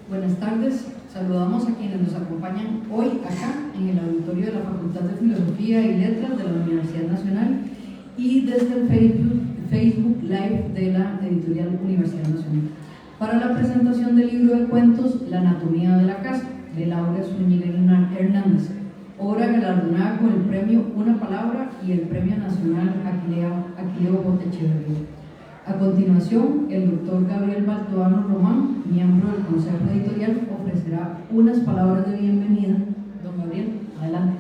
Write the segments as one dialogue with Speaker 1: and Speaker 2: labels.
Speaker 1: Buenas tardes, saludamos a quienes nos acompañan hoy acá en el auditorio de la Facultad de Filosofía y Letras de la Universidad Nacional y desde el Facebook Live de la editorial Universidad Nacional para la presentación del libro de cuentos La anatomía de la casa, de Laura Zúñiga Hernández, obra galardonada con el premio Una Palabra y el premio nacional Aquileo Bote Echeverría. A continuación, el doctor Gabriel Baltoano Román, miembro del Consejo Editorial, ofrecerá unas palabras de bienvenida. Don Gabriel, adelante.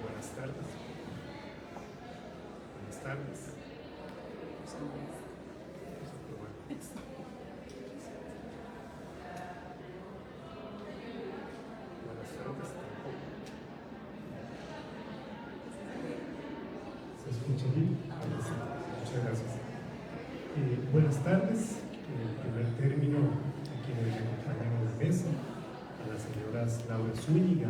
Speaker 2: Buenas tardes. Buenas tardes. Buenas tardes. ¿Se escucha bien? Muchas gracias. Buenas tardes. En primer término, a quienes me acompañan en la mesa, a las señoras Laura Zúñiga,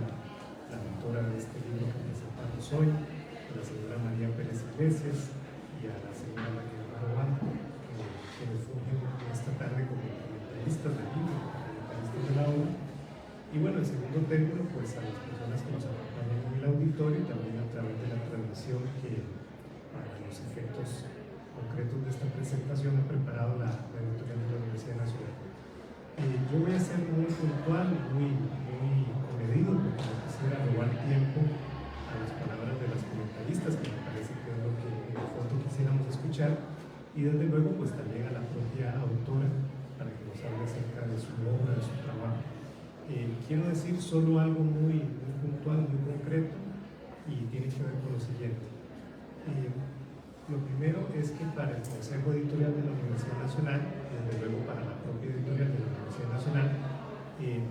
Speaker 2: la autora de este libro que presentamos hoy, a la señora María Pérez Iglesias y a la señora María Román, quienes fungen esta tarde como comentaristas del libro, comentaristas de la obra. Y bueno, en segundo término, pues a las personas que nos acompañan en el auditorio y también a través de la transmisión que para los efectos concretos de esta presentación ha preparado la editorial de la Universidad Nacional. Yo voy a ser muy puntual, muy comedido, porque no quisiera robar tiempo a las palabras de las comentaristas, que me parece que es lo que en el fondo quisiéramos escuchar, y desde luego pues también a la propia autora para que nos hable acerca de su obra, de su trabajo. Quiero decir solo algo muy puntual, muy concreto, y tiene que ver con lo siguiente. Lo primero es que para el Consejo Editorial de la Universidad Nacional, desde luego para la propia editorial de la Universidad Nacional,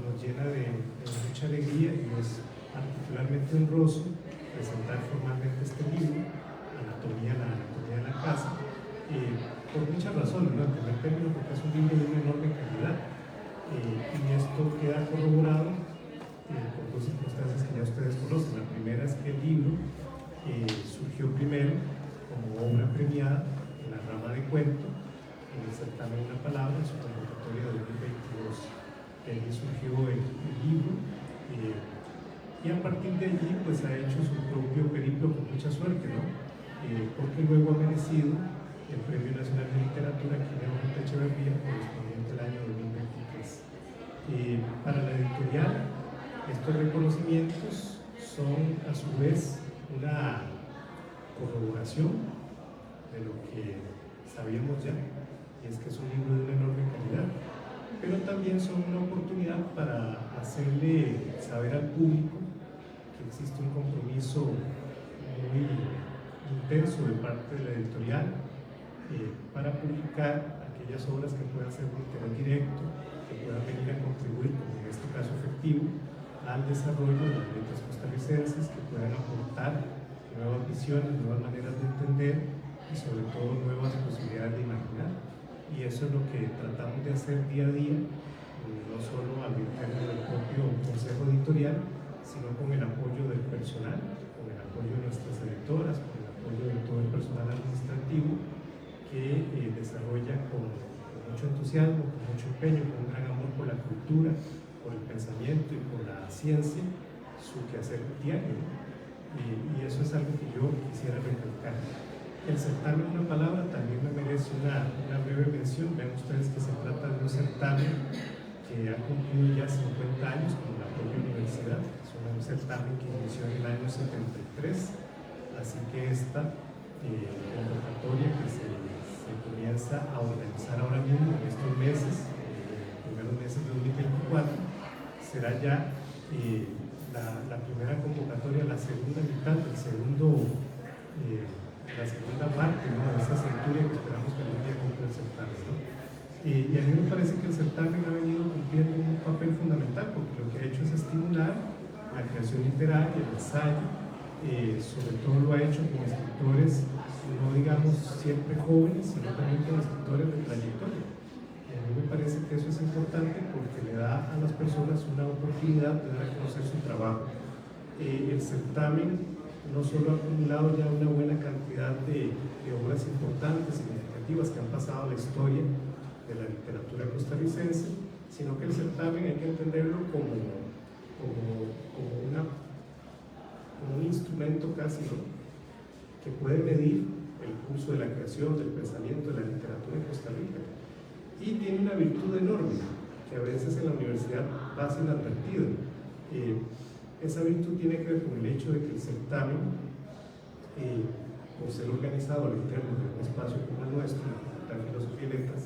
Speaker 2: nos llena de mucha alegría y es particularmente honroso presentar formalmente este libro, la anatomía de la casa, por muchas razones, ¿no? En primer término, porque es un libro de una enorme calidad, y esto queda corroborado por dos circunstancias que ya ustedes conocen. La primera es que el libro surgió primero como obra premiada en la rama de cuento, en el certamen Una Palabra, en su convocatoria de 2022. De allí surgió el libro, y a partir de allí pues ha hecho su propio periplo con mucha suerte, ¿no? Porque luego ha merecido el Premio Nacional de Literatura Aquileo Bote Echeverría correspondiente al año 2023. Para la editorial, estos reconocimientos son a su vez una corroboración de lo que sabíamos ya, y es que es un libro de una enorme calidad, pero también son una oportunidad para hacerle saber al público que existe un compromiso muy intenso de parte de la editorial para publicar aquellas obras que puedan ser de interés directo, que puedan venir a contribuir, como en este caso efectivo, al desarrollo de las letras costarricenses, que puedan aportar nuevas visiones, nuevas maneras de entender y sobre todo nuevas posibilidades de imaginar. Y eso es lo que tratamos de hacer día a día, no solo al interno del propio Consejo Editorial, sino con el apoyo del personal, con el apoyo de nuestras editoras, con el apoyo de todo el personal administrativo que desarrolla con mucho entusiasmo, con mucho empeño, con un gran amor por la cultura, por el pensamiento y por la ciencia, su quehacer diario. Y eso es algo que yo quisiera recalcar. El certamen Una Palabra también me merece una breve mención. Vean ustedes que se trata de un certamen que ha cumplido ya 50 años como la propia universidad. Es un certamen que inició en el año 73, así que esta convocatoria que se comienza a organizar ahora mismo en estos meses, primeros meses de 2024, será ya la primera convocatoria, la segunda mitad, la segunda parte, ¿no?, de esa centuria que esperamos que algún día cumpla el certamen, ¿no? Y a mí me parece que el certamen ha venido cumpliendo un papel fundamental, porque lo que ha hecho es estimular la creación literaria, el ensayo, sobre todo lo ha hecho con escritores, no digamos siempre jóvenes, sino también con escritores de trayectoria. Y a mí me parece que eso es importante porque le da a las personas una oportunidad de dar a conocer su trabajo. El certamen no solo ha acumulado ya una buena cantidad de obras importantes, significativas, que han pasado a la historia de la literatura costarricense, sino que el certamen hay que entenderlo como un instrumento casi, ¿no?, que puede medir el curso de la creación, del pensamiento, de la literatura en Costa Rica. Y tiene una virtud enorme, que a veces en la universidad pasa inadvertida. Esa virtud tiene que ver con el hecho de que el certamen, por ser organizado al interno de un espacio como el nuestro, la Facultad de Filosofía y Letras,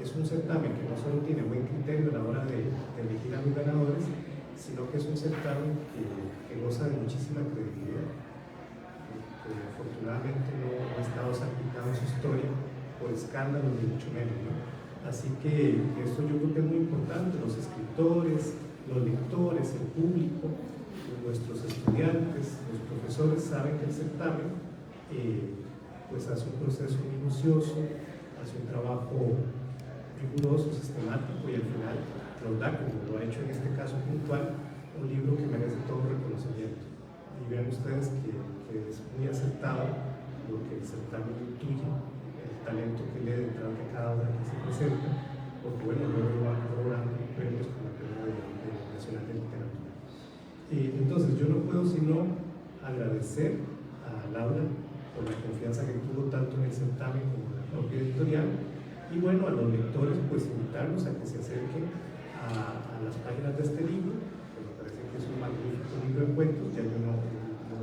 Speaker 2: es un certamen que no solo tiene buen criterio a la hora de elegir a los ganadores, sino que es un certamen que goza de muchísima credibilidad. Afortunadamente no ha estado salpicado en su historia por escándalos ni mucho menos, ¿no? Así que esto yo creo que es muy importante. Los escritores, los lectores, el público, nuestros estudiantes, los profesores saben que el certamen pues hace un proceso minucioso, hace un trabajo riguroso, sistemático, y al final nos da, como lo ha hecho en este caso puntual, un libro que merece todo reconocimiento. Y vean ustedes que es muy acertado lo que el certamen intuye, el talento que lee detrás de cada obra que se presenta, porque bueno, luego van logrando premios con la Premio Nacional de Literatura. Entonces yo no puedo sino agradecer a Laura por la confianza que tuvo tanto en el certamen como en la propia editorial, y bueno, a los lectores pues invitarlos a que se acerquen a las páginas de este libro, que me parece que es un magnífico libro de cuentos. Ya yo no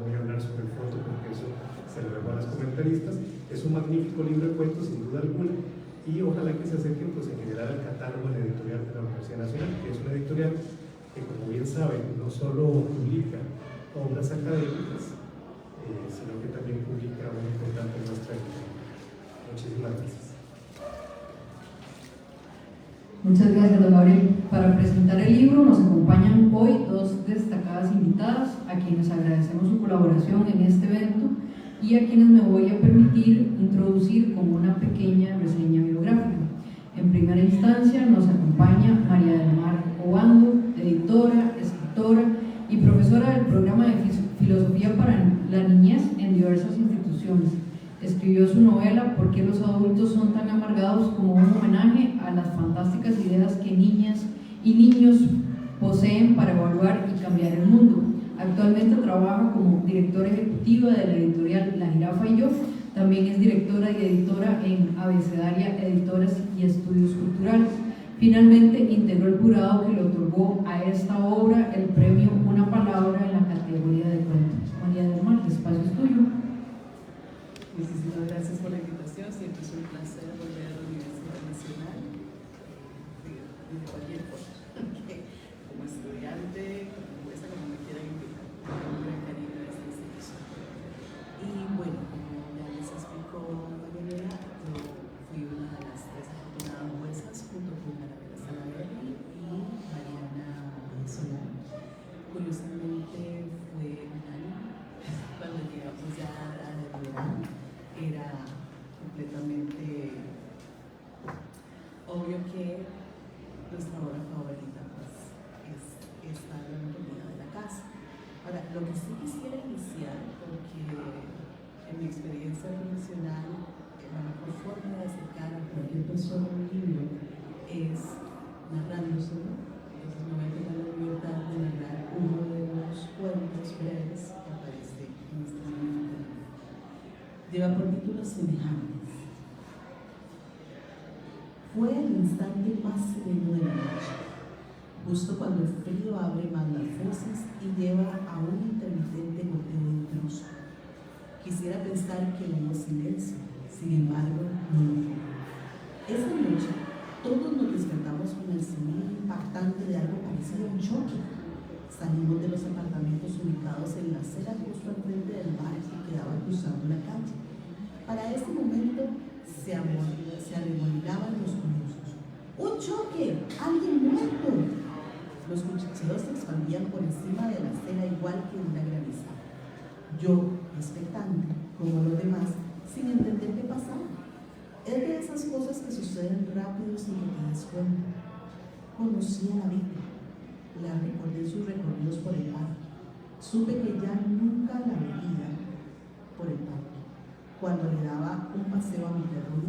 Speaker 2: voy a hablar sobre el fondo porque eso se lo dejo a las comentaristas. Es un magnífico libro de cuentos sin duda alguna, y ojalá que se acerquen pues en general al catálogo de la editorial de la Universidad Nacional, que es una editorial que, como bien saben, no solo publica obras académicas, sino que también publica una importante muestra de literatura. Muchísimas gracias.
Speaker 1: Muchas gracias, don Gabriel. Para presentar el libro nos acompañan hoy dos destacadas invitadas, a quienes agradecemos su colaboración en este evento y a quienes me voy a permitir introducir con una pequeña reseña biográfica. En primera instancia nos acompaña María del Mar Obando, editora, escritora y profesora del programa de Filosofía para la Niñez en diversas instituciones. Escribió su novela ¿Por qué los adultos son tan amargados?, como un homenaje a las fantásticas ideas que niñas y niños poseen para evaluar y cambiar el mundo. Actualmente trabaja como directora ejecutiva de la editorial La Jirafa y Yo. También es directora y editora en Abecedaria Editoras y Estudios Culturales. Finalmente integró el jurado que le otorgó a esta obra el premio Una Palabra en la categoría de cuentos. María del Mar, el espacio es tuyo.
Speaker 3: Muchísimas gracias por la invitación. Siempre es un placer volver a la Universidad Nacional, de cualquier cosa, como estudiante, como jueza, como me quieran invitar. Un gran cariño a esta institución. Y bueno, como ya les explicó María, yo fui una de las tres afortunadas juezas junto con Arabella Salaverry y Mariana Solán. Curiosamente fue un año cuando llegamos ya al verano. Era completamente obvio que nuestra obra favorita pues, es esta La Anatomía de la Casa. Ahora, lo que sí quisiera iniciar, porque en mi experiencia profesional, la mejor forma de acercar a cualquier persona un libro es narrándoselo. Entonces me voy a tomar la libertad de narrar uno de los cuentos breves que aparece en este libro. Lleva por título Semejantes. Fue el instante más sereno de la noche, justo cuando el frío abre más las fosas y lleva a un intermitente goteo intruso. Quisiera pensar que hubo silencio, sin embargo, no lo fue. Esa noche, todos nos despertamos con el sonido impactante de algo parecido a un choque. Salimos de los apartamentos ubicados en la acera justo al frente del bar que quedaba cruzando la calle. Para ese momento se arremolinaban los conocidos. ¡Un choque! ¡Alguien muerto! Los cuchicheos se expandían por encima de la acera igual que una granizada. Yo, expectante, como los demás, sin entender qué pasaba. Es de esas cosas que suceden rápido sin que te des cuenta. Conocí a la víctima. La recordé sus recorridos por el parque. Supe que ya nunca la veía por el parque, cuando le daba un paseo a mi perro.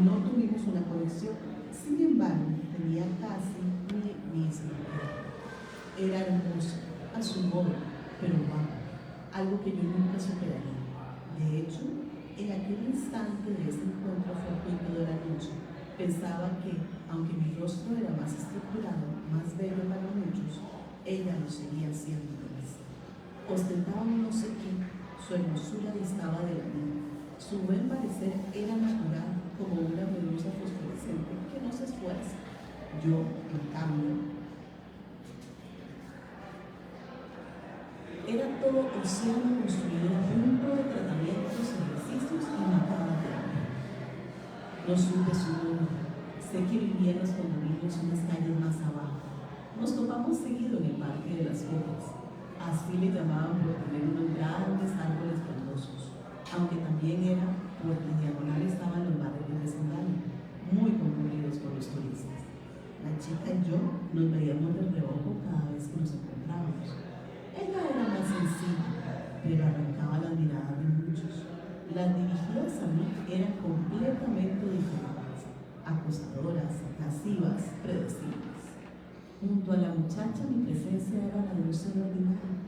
Speaker 3: No tuvimos una conexión, sin embargo, tenía veía casi mi misma. Era hermoso, a su modo, pero guapo, algo que yo nunca superaría. De hecho, en aquel instante de ese encuentro fortuito de la noche, pensaba que, aunque mi rostro era más estructurado, más bello para muchos, ella lo seguía siendo feliz. Ostentaba no sé qué, su hermosura distaba de la mía. Su buen parecer era natural, como una medusa fosforescente que no se esfuerza. Yo, en cambio, era todo océano construido junto de tratamientos, ejercicios y matadas de hambre. No supe su nombre. Sé que vivía en los condominios unas calles más abajo. Nos topamos seguido en el Parque de las Copas. Así le llamaban por tener unos grandes árboles frondosos, aunque también era porque en diagonal estaban los barrios de vecindario, muy concurridos por los turistas. La chica y yo nos veíamos de reojo cada vez que nos encontrábamos. Ella era más sencilla, pero arrancaba las miradas de muchos. Las dirigidas a mí eran completamente diferentes, acosadoras, lascivas, predecibles. Junto a la muchacha mi presencia era la de un ser ordinario,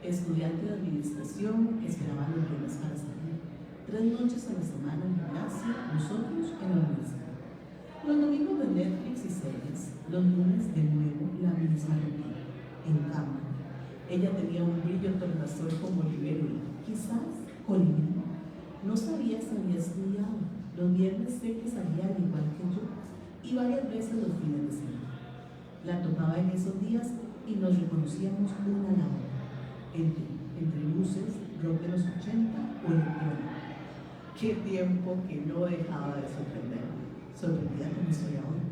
Speaker 3: estudiante de administración que esperaba los viernes para salir. 3 noches a la semana en gimnasia, nosotros en la universidad. Los domingos de Netflix y series, los lunes de nuevo la misma rutina. En cambio, ella tenía un brillo tornasol como libélula, quizás colibrí. No sabía si había estudiado. Los viernes sé que salía al igual que yo y varias veces los fines de semana. La topaba en esos días y nos reconocíamos una a la otra, entre luces, rock de los 80 o electrónica. Qué tiempo que no dejaba de sorprenderme, sorprendida como estoy ahora.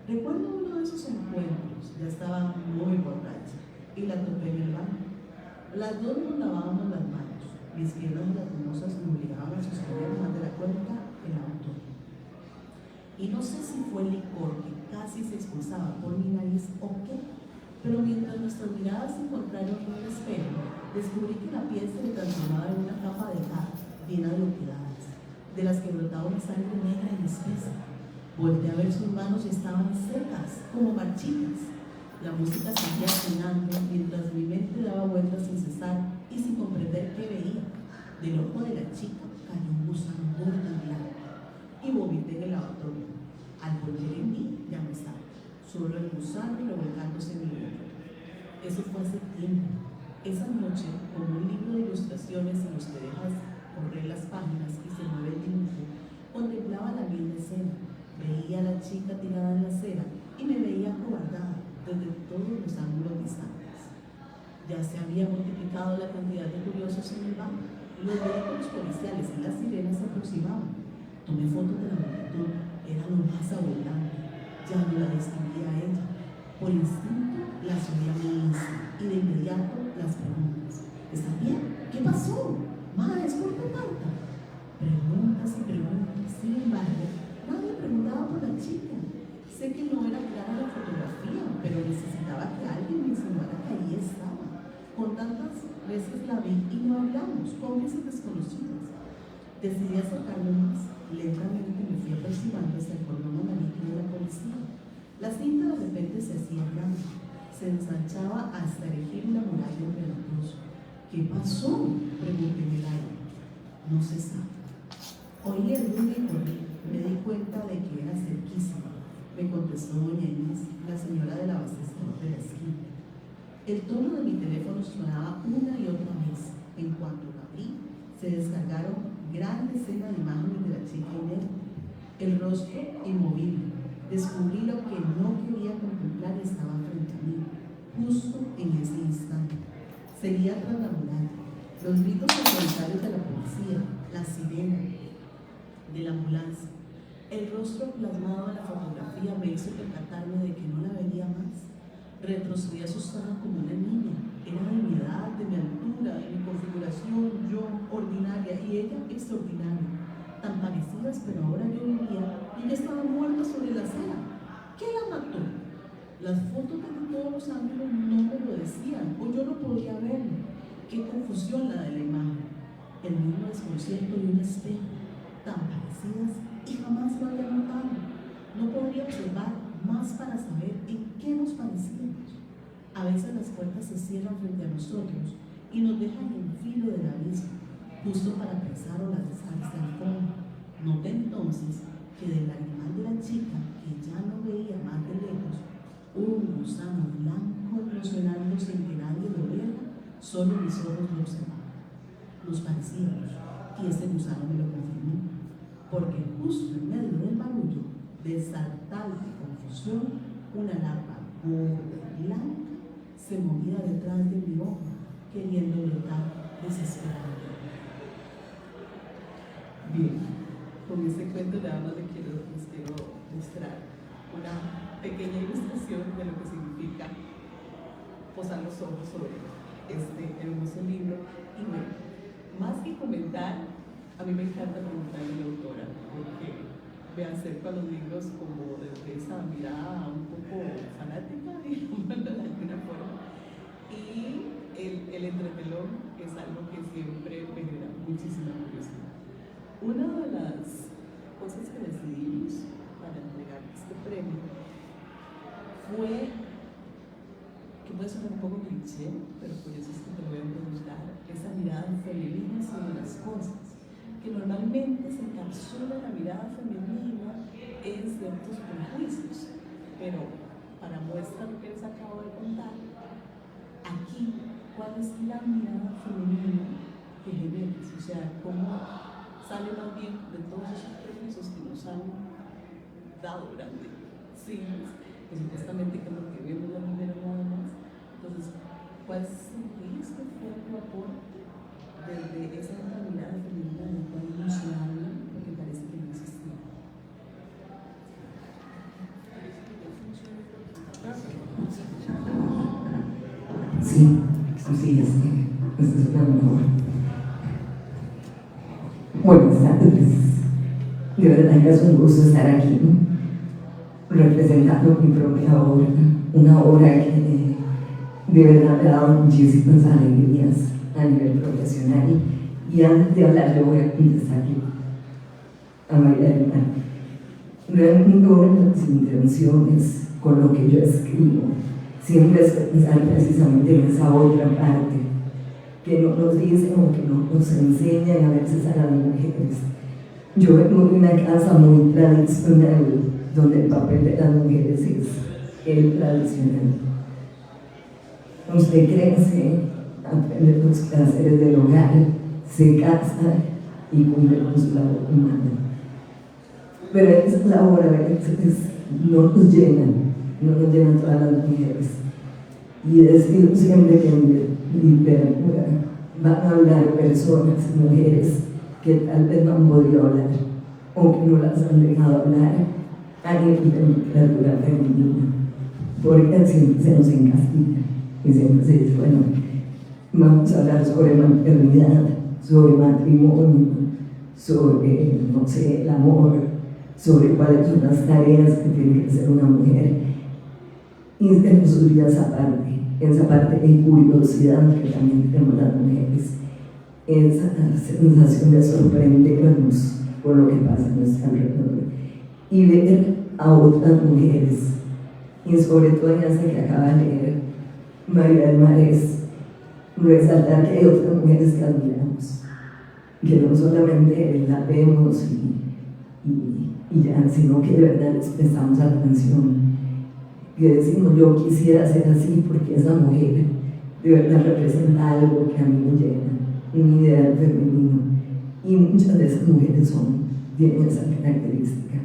Speaker 3: Recuerdo uno de esos encuentros, ya estaba muy borracha y la topé en el baño. Las dos nos lavábamos las manos, mis piernas latinosas me obligaban a sostener más de la cuenta el auto. Y no sé si fue el licor que casi se expulsaba por mi nariz o qué, pero mientras nuestras miradas se encontraron en el espejo, descubrí que la piel se le transformaba en una capa de cal llena de oquedades, de las que brotaba una sangre negra y espesa. Volteé a ver sus manos y estaban secas, como marchitas. La música seguía sonando mientras mi mente daba vueltas sin cesar y sin comprender qué veía. Del ojo de la chica cayó un gusano gordo y blanco y vomité en el lavatorio. Al volver en mí ya no estaba, solo el gusano revolcándose en mi boca. Eso fue hace tiempo. Esa noche, con un libro de ilustraciones en los que dejas correr las páginas y se mueve el dibujo, contemplaba la misma escena. Veía a la chica tirada en la acera y me veía acobardada desde todos los ángulos distantes. Ya se había multiplicado la cantidad de curiosos en el banco. Los vehículos policiales y las sirenas se aproximaban. Tomé fotos de la multitud, era lo más abundante. Ya no la distinguía a ella. Por instinto la subí a mi Insta y de inmediato las preguntas. ¿Estás bien? ¿Qué pasó? ¿Madre, es por tu carta? Preguntas y preguntas. Sin embargo, nadie preguntaba por la chica. Sé que no era clara la fotografía, pero necesitaba que alguien me insinuara que ahí estaba. Con tantas veces la vi y no hablamos, cómplices desconocidas. Decidí acercarme más. Lentamente me fui aproximando hacia el cordón amarillo de la policía. La cinta de repente se hacía grande, se ensanchaba hasta erigir una muralla entre los dos. ¿Qué pasó?, pregunté en el aire. No se sabe. Oí el ruido y corrí. Me di cuenta de que era cerquísima. Me contestó doña Inés, la señora del abastecedor de la esquina. El tono de mi teléfono sonaba una y otra vez. En cuanto lo abrí, se descargaron gran escena de imágenes de la chica inerte, el rostro inmovible. Descubrí lo que no quería contemplar y estaba frente a mí, justo en ese instante. Seguía tras la muralla, los gritos autoritarios de la policía, la sirena de la ambulancia. El rostro plasmado en la fotografía me hizo percatarme de que no la veía más. Retrocedí asustada como una niña. Era de mi edad, de mi altura, de mi configuración, yo ordinaria y ella extraordinaria. Tan parecidas, pero ahora yo vivía y ella estaba muerta sobre la acera. ¿Qué la mató? Las fotos de todos los ángulos no me lo decían, o yo no podía verlo. Qué confusión la de la imagen. El mismo desconcierto de un espejo, tan parecidas y jamás lo había notado. No podría observar más para saber nosotros y nos dejan en filo del abismo, justo para pensar o lanzarse al fondo. Noté entonces que del animal de la chica, que ya no veía más de lejos, un gusano blanco eclosionando sin que nadie lo viera, solo mis ojos lo observaban. Nos parecíamos, y este gusano me lo confirmó, porque justo en medio del barullo, de saltante confusión, una larva gorda y blanca se movía detrás de mi ojo, queriendo brotar desesperadamente. Bien, con este cuento nada más les quiero mostrar una pequeña ilustración de lo que significa posar los ojos sobre este hermoso libro. Y bueno, más que comentar, a mí me encanta preguntarle a la autora, porque me acerco a los libros como desde esa mirada un poco fanática, digamos, de alguna forma. Y el entretelón es algo que siempre me genera muchísima curiosidad. Una de las cosas que decidimos para entregar este premio fue, que puede sonar un poco cliché, pero por eso es que te lo voy a preguntar, esa mirada femenina sobre las cosas, que normalmente se encapsula la mirada femenina en ciertos prejuicios, pero para muestra lo que les acabo de contar, aquí, ¿cuál es la mirada femenina que generas? O sea, ¿cómo sale más bien de todos esos prejuicios que nos han dado durante siglos, que supuestamente que es lo que vemos las mujeres nada más? Entonces, ¿cuál sentís que fue tu aporte desde esa otra mirada femenina de la cual no se habla, porque parece que no existía?
Speaker 4: Sí, es la mejor. Buenas tardes. De verdad que es un gusto estar aquí, representando mi propia obra, una obra que de verdad me ha dado muchísimas alegrías a nivel profesional. Y antes de hablar, le voy a contestar a María del Mar. Realmente una de las intenciones con lo que yo escribo siempre es pensar precisamente en esa otra parte que no nos dicen o que no nos enseñan a veces a las mujeres. Yo vengo de una casa muy tradicional donde el papel de las mujeres es el tradicional. Usted crece, aprende los placeres del hogar, se casa y cumple con su labor humana. Pero esa labor a veces no nos llenan todas las mujeres. Y decido siempre que en mi literatura van a hablar personas, mujeres, que tal vez no han podido hablar o que no las han dejado hablar a nivel de literatura femenina, porque siempre se nos encasilla y siempre se dice, bueno, vamos a hablar sobre maternidad, sobre matrimonio, sobre, no sé, el amor, sobre cuáles son las tareas que tiene que hacer una mujer. Y en sus vidas aparte, esa parte de curiosidad que también tenemos las mujeres, esa sensación de sorprendernos por lo que pasa a nuestro alrededor y ver a otras mujeres, y sobre todo en esa que acaba de leer María del Mar, es resaltar que hay otras mujeres que admiramos, que no solamente la vemos y ya, sino que de verdad les prestamos atención, que decimos, yo quisiera ser así porque esa mujer de verdad representa algo que a mí me llena, un ideal femenino, y muchas de esas mujeres tienen esa característica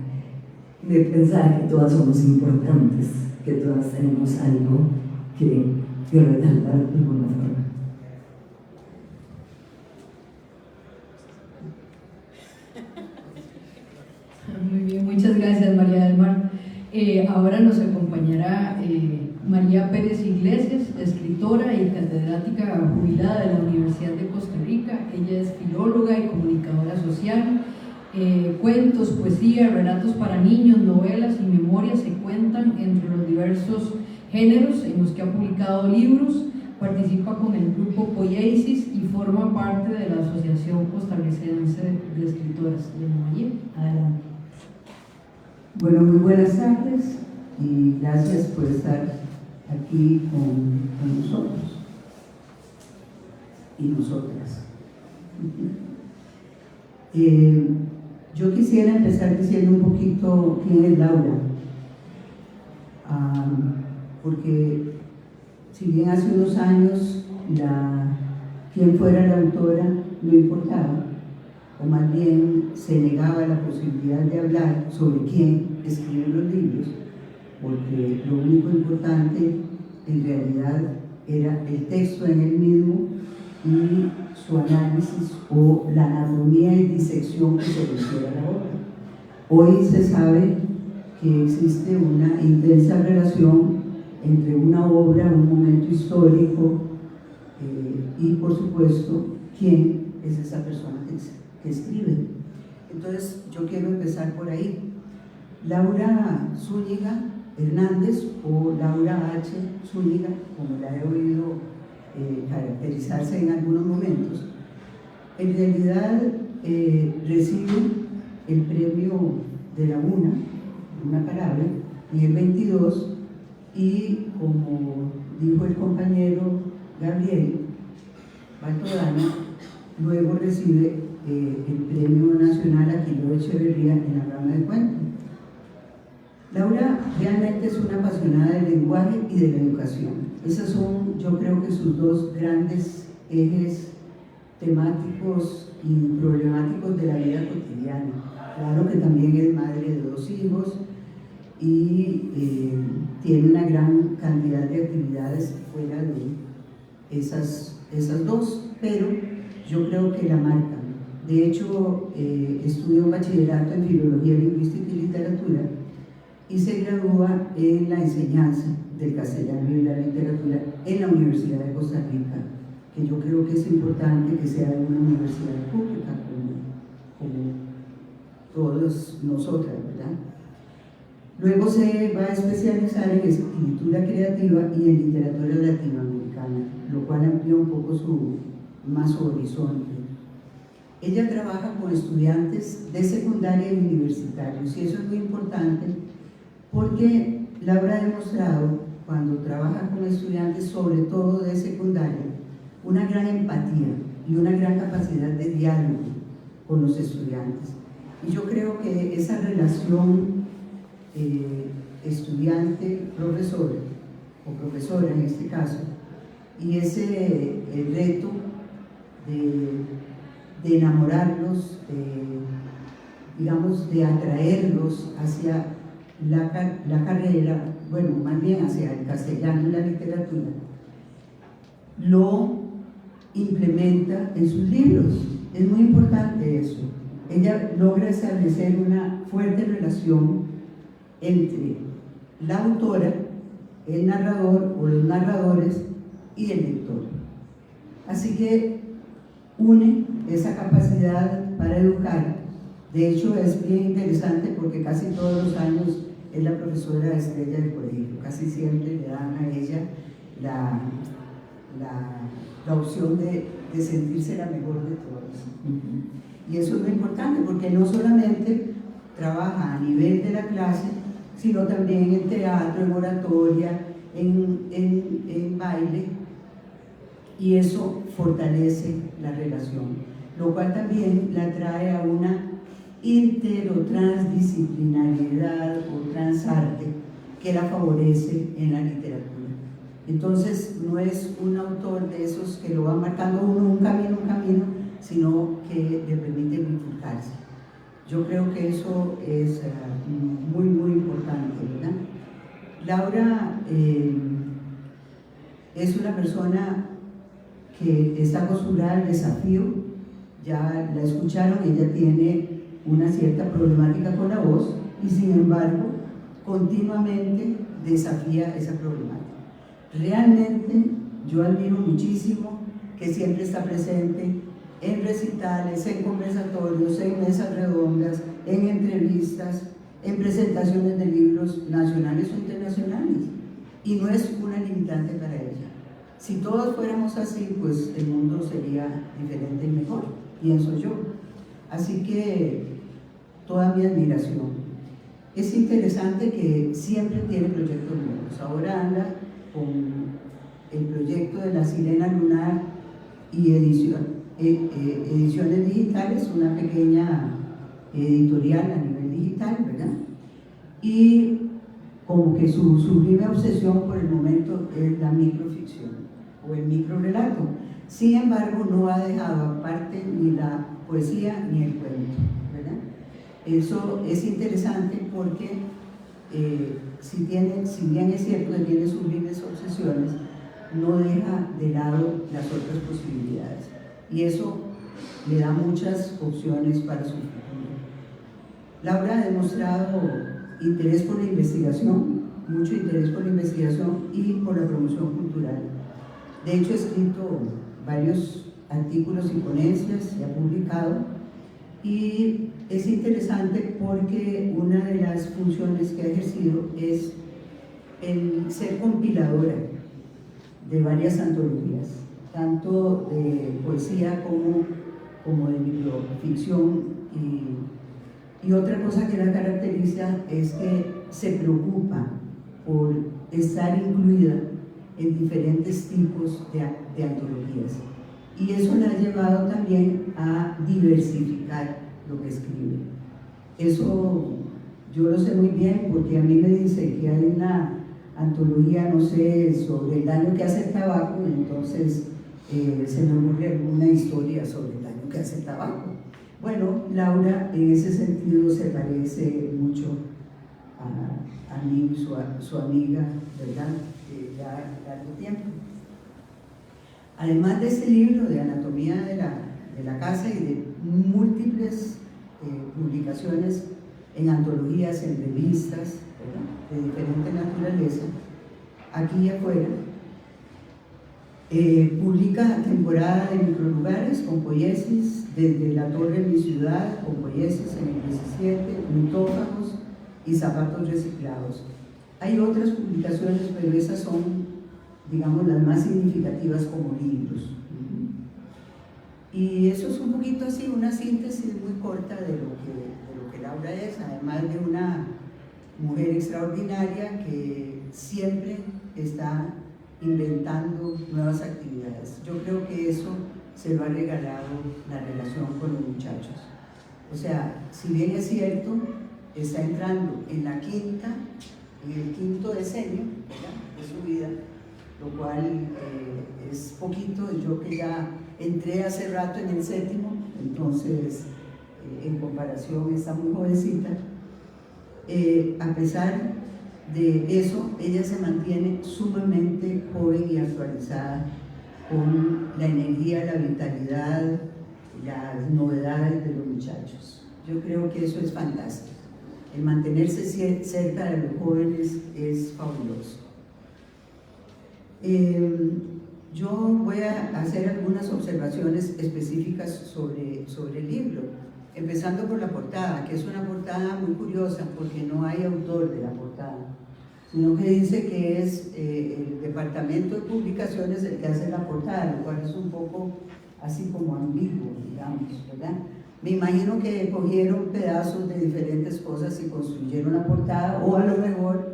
Speaker 4: de pensar que todas somos importantes, que todas tenemos algo que resaltar de alguna forma.
Speaker 1: Muy bien, muchas gracias, María del Mar. Ahora nos acompañará María Pérez Iglesias, escritora y catedrática jubilada de la Universidad de Costa Rica. Ella es filóloga y comunicadora social. Cuentos, poesía, relatos para niños, novelas y memorias se cuentan entre los diversos géneros en los que ha publicado libros. Participa con el grupo Poiesis y forma parte de la Asociación Costarricense de Escritoras. María, adelante.
Speaker 5: Bueno, muy buenas tardes y gracias por estar aquí con nosotros. y nosotras. Yo quisiera empezar diciendo un poquito quién es Laura, porque si bien hace unos años quién fuera la autora no importaba, o más bien se negaba la posibilidad de hablar sobre quién escribe los libros, porque lo único importante en realidad era el texto en él mismo y su análisis o la anatomía y disección que se refiere a la obra. Hoy se sabe que existe una intensa relación entre una obra, un momento histórico y por supuesto quién es esa persona que escribe. Entonces yo quiero empezar por ahí. Laura Zúñiga Hernández, o Laura H. Zúñiga, como la he oído caracterizarse en algunos momentos, en realidad recibe el premio de la una palabra, en el 22, y como dijo el compañero Gabriel Baltodano, luego recibe el premio nacional Aquileo Echeverría en la rama de cuento. Laura realmente es una apasionada del lenguaje y de la educación. Esos son, yo creo que, sus dos grandes ejes temáticos y problemáticos de la vida cotidiana. Claro que también es madre de 2 hijos y tiene una gran cantidad de actividades fuera de esas dos, pero yo creo que la marcan. De hecho, estudió un bachillerato en Filología Lingüística y Literatura y se gradúa en la enseñanza del castellano y de la literatura en la Universidad de Costa Rica, que yo creo que es importante que sea una universidad pública como todos nosotras, ¿verdad? Luego se va a especializar en escritura creativa y en literatura latinoamericana, lo cual amplía un poco su horizonte. Ella trabaja con estudiantes de secundaria y universitarios, y eso es muy importante porque Laura ha demostrado, cuando trabaja con estudiantes, sobre todo de secundaria, una gran empatía y una gran capacidad de diálogo con los estudiantes. Y yo creo que esa relación estudiante-profesor, o profesora en este caso, y ese reto de enamorarlos, digamos, de atraerlos hacia la carrera, bueno, más bien hacia el castellano y la literatura, lo implementa en sus libros. Es muy importante eso. Ella logra establecer una fuerte relación entre la autora, el narrador o los narradores y el lector. Así que une esa capacidad para educar. De hecho, es bien interesante porque casi todos los años es la profesora estrella del colegio. Casi siempre le dan a ella la opción de sentirse la mejor de todas. Y eso es muy importante porque no solamente trabaja a nivel de la clase, sino también en teatro, en oratoria, en baile, y eso fortalece la relación, lo cual también la trae a una inter o transdisciplinariedad o transarte que la favorece en la literatura. Entonces no es un autor de esos que lo va marcando uno un camino, sino que le permite bifurcarse. Yo creo que eso es muy, muy importante, ¿verdad? Laura es una persona que está acostumbrada al desafío. Ya la escucharon, ella tiene una cierta problemática con la voz y sin embargo continuamente desafía esa problemática. Realmente yo admiro muchísimo que siempre está presente en recitales, en conversatorios, en mesas redondas, en entrevistas, en presentaciones de libros nacionales o internacionales, y no es una limitante para ella. Si todos fuéramos así, pues el mundo sería diferente y mejor, pienso yo. Así que toda mi admiración. Es interesante que siempre tiene proyectos nuevos. Ahora anda con el proyecto de la sirena lunar y Ediciones Digitales, una pequeña editorial a nivel digital, ¿verdad? Y como que su sublime obsesión por el momento es la microficción o el microrelato. Sin embargo, no ha dejado aparte ni la poesía ni el cuento, ¿verdad? Eso es interesante porque si bien es cierto que tiene sublimes obsesiones, no deja de lado las otras posibilidades. Y eso le da muchas opciones para su futuro. Laura ha demostrado interés por la investigación, mucho interés por la investigación y por la promoción cultural. De hecho, ha escrito varios artículos y ponencias, y ha publicado, y es interesante porque una de las funciones que ha ejercido es el ser compiladora de varias antologías, tanto de poesía como de microficción, y otra cosa que la caracteriza es que se preocupa por estar incluida en diferentes tipos de antologías, y eso la ha llevado también a diversificar lo que escribe. Eso yo lo sé muy bien porque a mí me dice que hay una antología, no sé, sobre el daño que hace el tabaco, y entonces se me ocurre alguna historia sobre el daño que hace el tabaco. Bueno, Laura en ese sentido se parece mucho a mí, su amiga, ¿verdad? Ya largo tiempo. Además de este libro de Anatomía de la Casa y de múltiples publicaciones en antologías, en revistas, ¿verdad?, de diferente naturaleza, aquí y afuera, publica temporada de microlugares con poiesis, desde La Torre en mi ciudad, con poiesis en el 17, Mitófagos y Zapatos reciclados. Hay otras publicaciones, pero esas son, digamos, las más significativas como libros. Y eso es un poquito así, una síntesis muy corta de lo que Laura es, además de una mujer extraordinaria que siempre está inventando nuevas actividades. Yo creo que eso se lo ha regalado la relación con los muchachos. O sea, si bien es cierto, está entrando en el quinto decenio, ¿verdad?, de su vida, lo cual es poquito. Yo que ya entré hace rato en el séptimo, entonces en comparación está muy jovencita. A pesar de eso, ella se mantiene sumamente joven y actualizada, con la energía, la vitalidad, las novedades de los muchachos. Yo creo que eso es fantástico. El mantenerse cerca de los jóvenes es fabuloso. Yo voy a hacer algunas observaciones específicas sobre el libro, empezando por la portada, que es una portada muy curiosa porque no hay autor de la portada, sino que dice que es el departamento de publicaciones el que hace la portada, lo cual es un poco así como ambiguo, digamos, ¿verdad? Me imagino que cogieron pedazos de diferentes cosas y construyeron la portada, o a lo mejor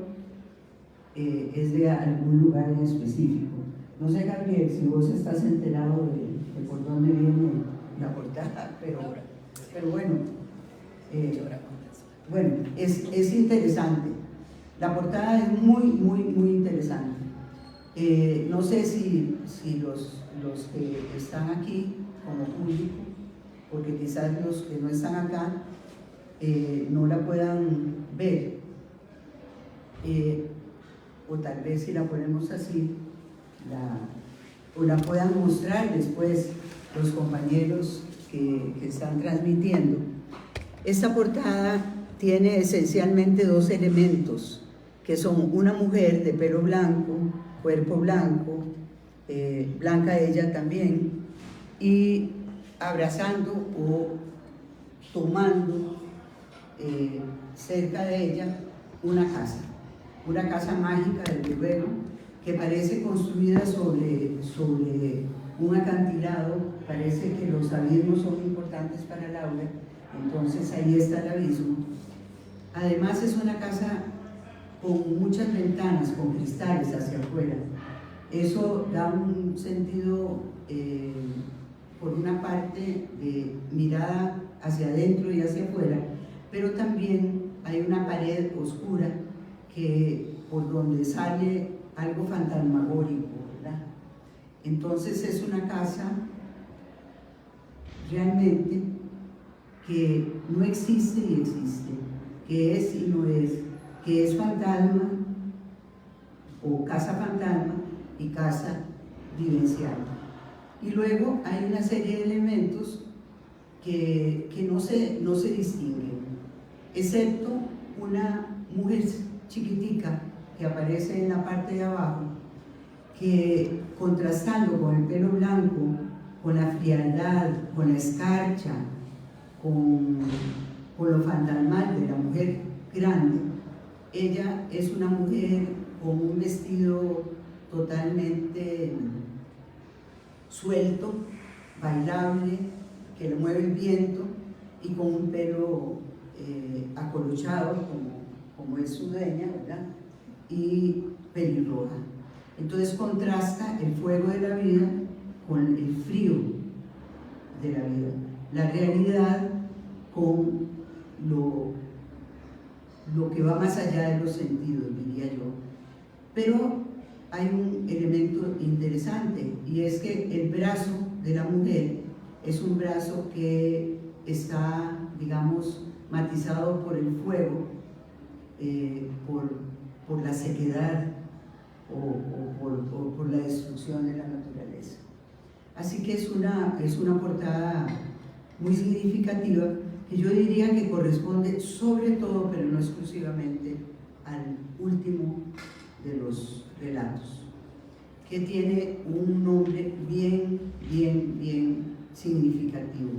Speaker 5: es de algún lugar en específico. No sé, Gabriel, si vos estás enterado de por dónde viene la portada, pero bueno, es interesante. La portada es muy interesante. No sé si los que están aquí como público, porque quizás los que no están acá no la puedan ver, o tal vez si la ponemos así, o la puedan mostrar después los compañeros que están transmitiendo. Esta portada tiene esencialmente dos elementos, que son una mujer de pelo blanco, cuerpo blanco, blanca ella también, y abrazando o tomando cerca de ella una casa mágica del Guerrero, que parece construida sobre un acantilado. Parece que los abismos son importantes para Laura, entonces ahí está el abismo. Además es una casa con muchas ventanas, con cristales hacia afuera, Eso da un sentido, por una parte, de mirada hacia adentro y hacia afuera, pero también hay una pared oscura por donde sale algo fantasmagórico, ¿verdad? Entonces es una casa realmente que no existe y existe, que es y no es, que es fantasma o casa fantasma y casa vivencial. Y luego hay una serie de elementos que no se distinguen, excepto una mujer chiquitica que aparece en la parte de abajo, que contrastando con el pelo blanco, con la frialdad, con la escarcha, con lo fantasmal de la mujer grande, ella es una mujer con un vestido totalmente suelto, bailable, que le mueve el viento, y con un pelo acolochado, como es su dueña, ¿verdad? Y pelirroja. Entonces contrasta el fuego de la vida con el frío de la vida, la realidad con lo que va más allá de los sentidos, diría yo. Pero hay un elemento interesante, y es que el brazo de la mujer es un brazo que está, digamos, matizado por el fuego, por la sequedad o por la destrucción de la naturaleza. Así que es una portada muy significativa, que yo diría que corresponde sobre todo, pero no exclusivamente, al último de los relatos, que tiene un nombre bien significativo.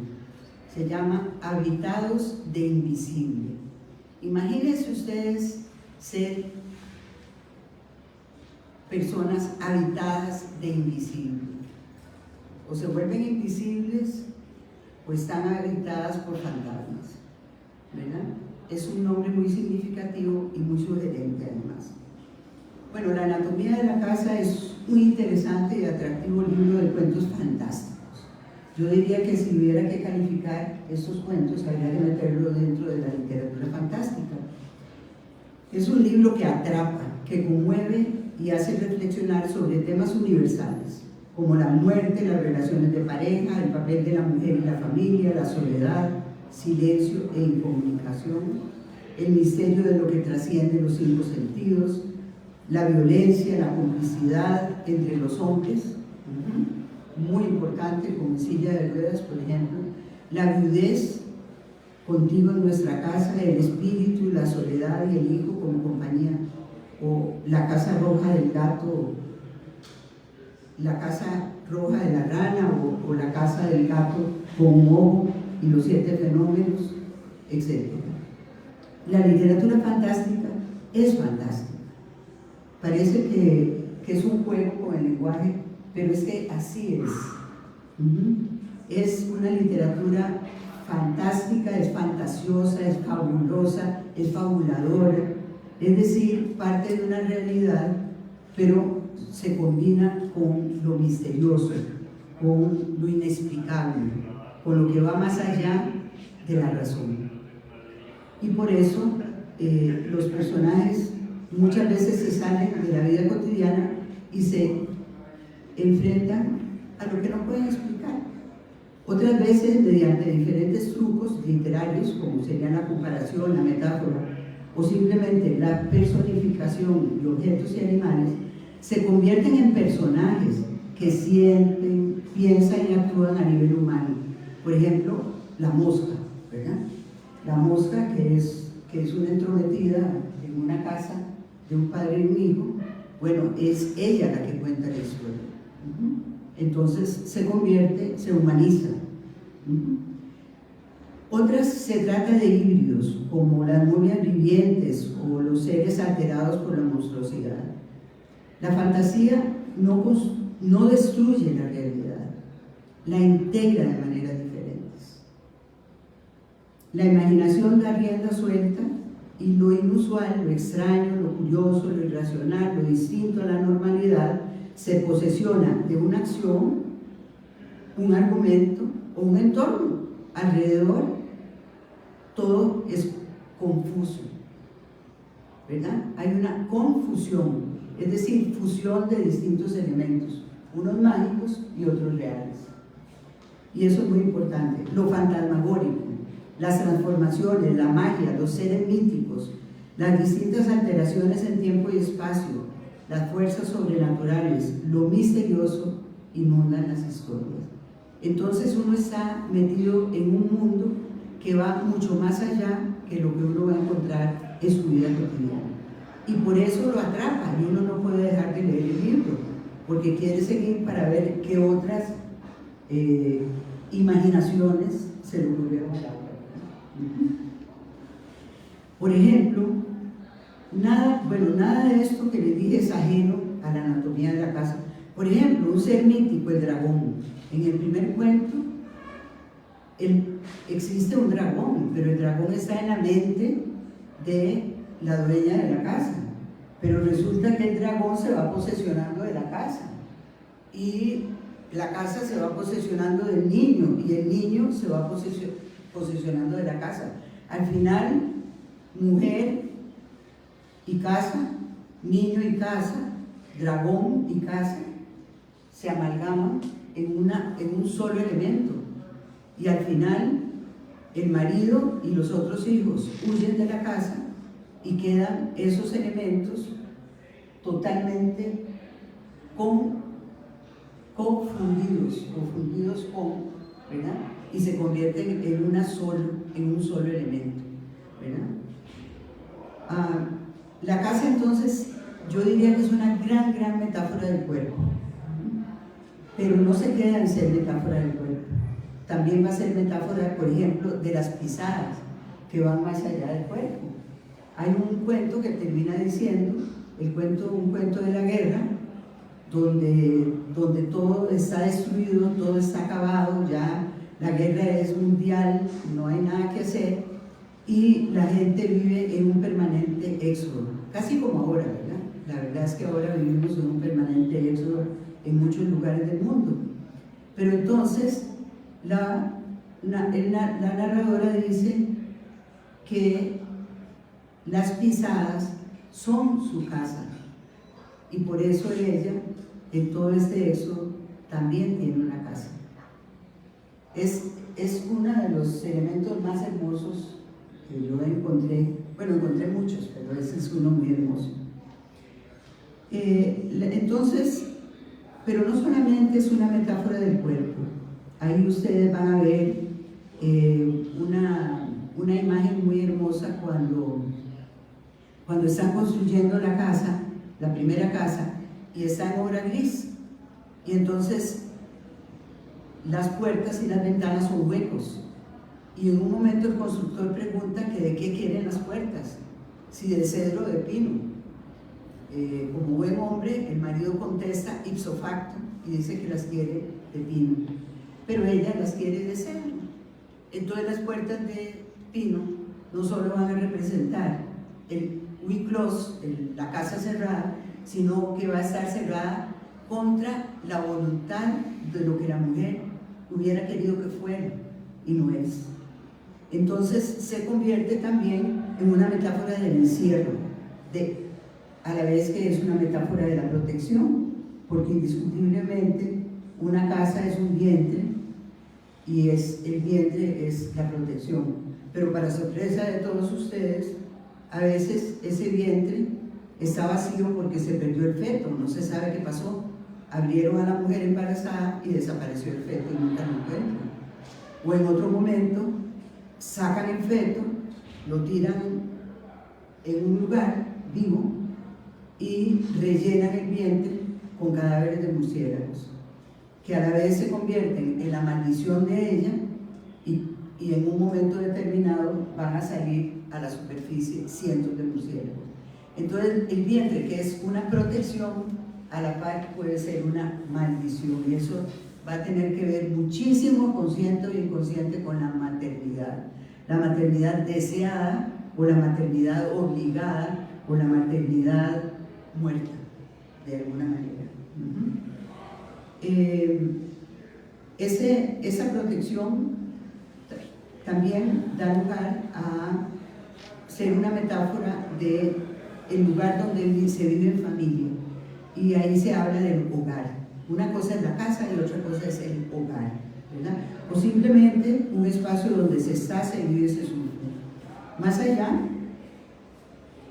Speaker 5: Se llama Habitados de Invisible. Imagínense ustedes ser personas habitadas de invisible. O se vuelven invisibles o están habitadas por fantasmas, ¿verdad? Es un nombre muy significativo y muy sugerente además. Bueno, La anatomía de la casa es muy interesante y atractivo libro de cuentos fantásticos. Yo diría que si hubiera que calificar estos cuentos, habría que meterlo dentro de la literatura fantástica. Es un libro que atrapa, que conmueve y hace reflexionar sobre temas universales, como la muerte, las relaciones de pareja, el papel de la mujer y la familia, la soledad, silencio e incomunicación, el misterio de lo que trasciende los 5 sentidos, la violencia, la complicidad entre los hombres, muy importante, como Silla de Ruedas, por ejemplo, la viudez, contigo en nuestra casa, el espíritu, la soledad y el hijo como compañía, o la casa roja del gato, la casa roja de la rana, o la casa del gato con moho y los 7 fenómenos, etc. La literatura fantástica es fantástica. Parece que es un juego con el lenguaje, pero es que así es. Es una literatura fantástica, es fantasiosa, es fabulosa, es fabuladora, es decir, parte de una realidad, pero se combina con lo misterioso, con lo inexplicable, con lo que va más allá de la razón. Y por eso los personajes muchas veces se salen de la vida cotidiana y se enfrentan a lo que no pueden explicar. Otras veces, mediante diferentes trucos literarios, como serían la comparación, la metáfora, o simplemente la personificación de objetos y animales, se convierten en personajes que sienten, piensan y actúan a nivel humano. Por ejemplo, la mosca, ¿verdad? La mosca, que es una entrometida en una casa de un padre y un hijo, bueno, es ella la que cuenta la historia. Entonces se convierte, se humaniza. Otras se trata de híbridos, como las momias vivientes o los seres alterados por la monstruosidad. La fantasía no destruye la realidad, la integra de maneras diferentes. La imaginación da rienda suelta y lo inusual, lo extraño, lo curioso, lo irracional, lo distinto a la normalidad, se posesiona de una acción, un argumento o un entorno. Alrededor todo es confuso, ¿verdad? Hay una confusión, es decir, fusión de distintos elementos, unos mágicos y otros reales. Y eso es muy importante. Lo fantasmagórico, las transformaciones, la magia, los seres míticos, las distintas alteraciones en tiempo y espacio, las fuerzas sobrenaturales, lo misterioso inundan las historias. Entonces uno está metido en un mundo que va mucho más allá que lo que uno va a encontrar en su vida cotidiana. Y por eso lo atrapa y uno no puede dejar de leer el libro, porque quiere seguir para ver qué otras imaginaciones se le ocurrieron al autor. Por ejemplo, nada de esto que les dije es ajeno a la anatomía de la casa. Por ejemplo, un ser mítico, el dragón. En el primer cuento existe un dragón, pero el dragón está en la mente de la dueña de la casa. Pero resulta que el dragón se va posesionando de la casa y la casa se va posesionando del niño y el niño se va posesionando de la casa. Al final, mujer y casa, niño y casa, dragón y casa se amalgaman en un solo elemento, y al final el marido y los otros hijos huyen de la casa y quedan esos elementos totalmente confundidos con, ¿verdad? Y se convierten en un solo elemento, ¿verdad? La casa, entonces, yo diría que es una gran metáfora del cuerpo, pero no se queda en ser metáfora del cuerpo. También va a ser metáfora, por ejemplo, de las pisadas que van más allá del cuerpo. Hay un cuento que termina diciendo, un cuento de la guerra, donde todo está destruido, todo está acabado, ya la guerra es mundial, no hay nada que hacer, y la gente vive en un permanente éxodo, casi como ahora, ¿verdad? La verdad es que ahora vivimos en un permanente éxodo en muchos lugares del mundo. Pero entonces la narradora dice que las pisadas son su casa, y por eso ella, en todo este éxodo, también tiene una casa. Es uno de los elementos más hermosos que yo encontré. Bueno, encontré muchos, pero ese es uno muy hermoso. Entonces, pero no solamente es una metáfora del cuerpo. Ahí ustedes van a ver una imagen muy hermosa cuando están construyendo la casa, la primera casa, y está en obra gris, y entonces las puertas y las ventanas son huecos, y en un momento el constructor pregunta que de qué quieren las puertas, si de cedro o de pino. Como buen hombre, el marido contesta ipso facto y dice que las quiere de pino, pero ella las quiere de cedro. Entonces las puertas de pino no solo van a representar el huis clos, la casa cerrada, sino que va a estar cerrada contra la voluntad de lo que la mujer hubiera querido que fuera, y no es. Entonces se convierte también en una metáfora del encierro, a la vez que es una metáfora de la protección, porque indiscutiblemente una casa es un vientre, y el vientre es la protección. Pero para sorpresa de todos ustedes, a veces ese vientre está vacío porque se perdió el feto, no se sabe qué pasó. Abrieron a la mujer embarazada y desapareció el feto y nunca lo encuentran. O en otro momento sacan el feto, lo tiran en un lugar vivo y rellenan el vientre con cadáveres de murciélagos, que a la vez se convierten en la maldición de ella, y en un momento determinado van a salir a la superficie cientos de murciélagos. Entonces el vientre, que es una protección, a la par puede ser una maldición, y eso va a tener que ver muchísimo, consciente o inconsciente, con la maternidad deseada, o la maternidad obligada, o la maternidad muerta, de alguna manera. Esa protección también da lugar a ser una metáfora de el lugar donde se vive en familia, y ahí se habla del hogar. Una cosa es la casa y otra cosa es el hogar, ¿verdad? O simplemente un espacio donde se está, se vive, se sufre. Más allá,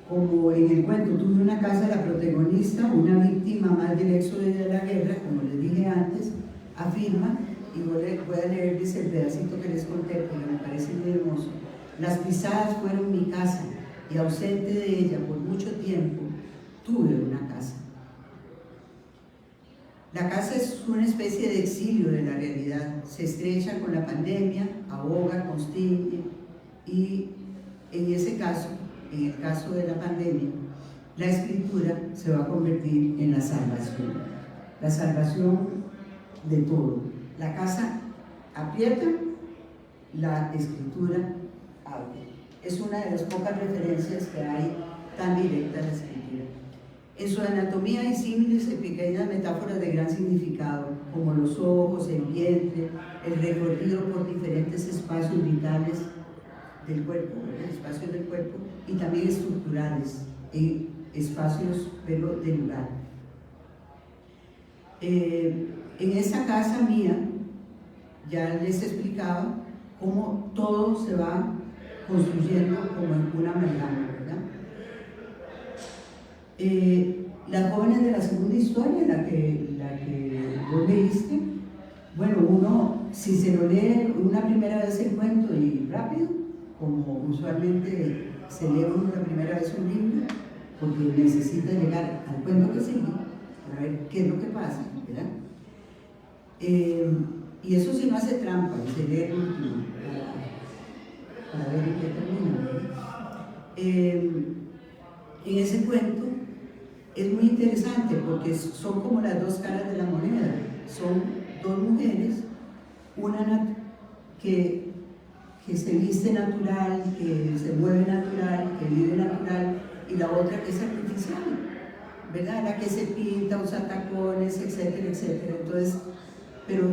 Speaker 5: como en el cuento Tuve una casa, la protagonista, una víctima más del éxodo y de la guerra, como les dije antes, afirma, y voy a leerles el pedacito que les conté porque me parece muy hermoso: las pisadas fueron mi casa, y ausente de ella por mucho tiempo, tuve una casa. La casa es una especie de exilio de la realidad, se estrecha con la pandemia, ahoga, constriñe, y en ese caso, en el caso de la pandemia, la escritura se va a convertir en la salvación de todo. La casa aprieta, la escritura abre. Es una de las pocas referencias que hay tan directa a la escritura. En su anatomía hay símiles y pequeñas metáforas de gran significado, como los ojos, el vientre, el recorrido por diferentes espacios vitales del cuerpo, espacios del cuerpo, y también estructurales, espacios pero de lugar. En esa casa mía, ya les explicaba cómo todo se va construyendo como en una amalgama, ¿verdad? Las jóvenes de la segunda historia, la que vos leíste, bueno, uno, si se lo lee una primera vez el cuento y rápido, como usualmente se lee uno la primera vez un libro, porque necesita llegar al cuento que sigue, para ver qué es lo que pasa, ¿verdad? Y eso sí no hace trampa, se lee el último, para ver en qué termina. En ese cuento es muy interesante porque son como las dos caras de la moneda. Son dos mujeres, una que se viste natural, que se mueve natural, que vive natural, y la otra que es artificial, ¿verdad? La que se pinta, usa tacones, etcétera, etcétera. Entonces, pero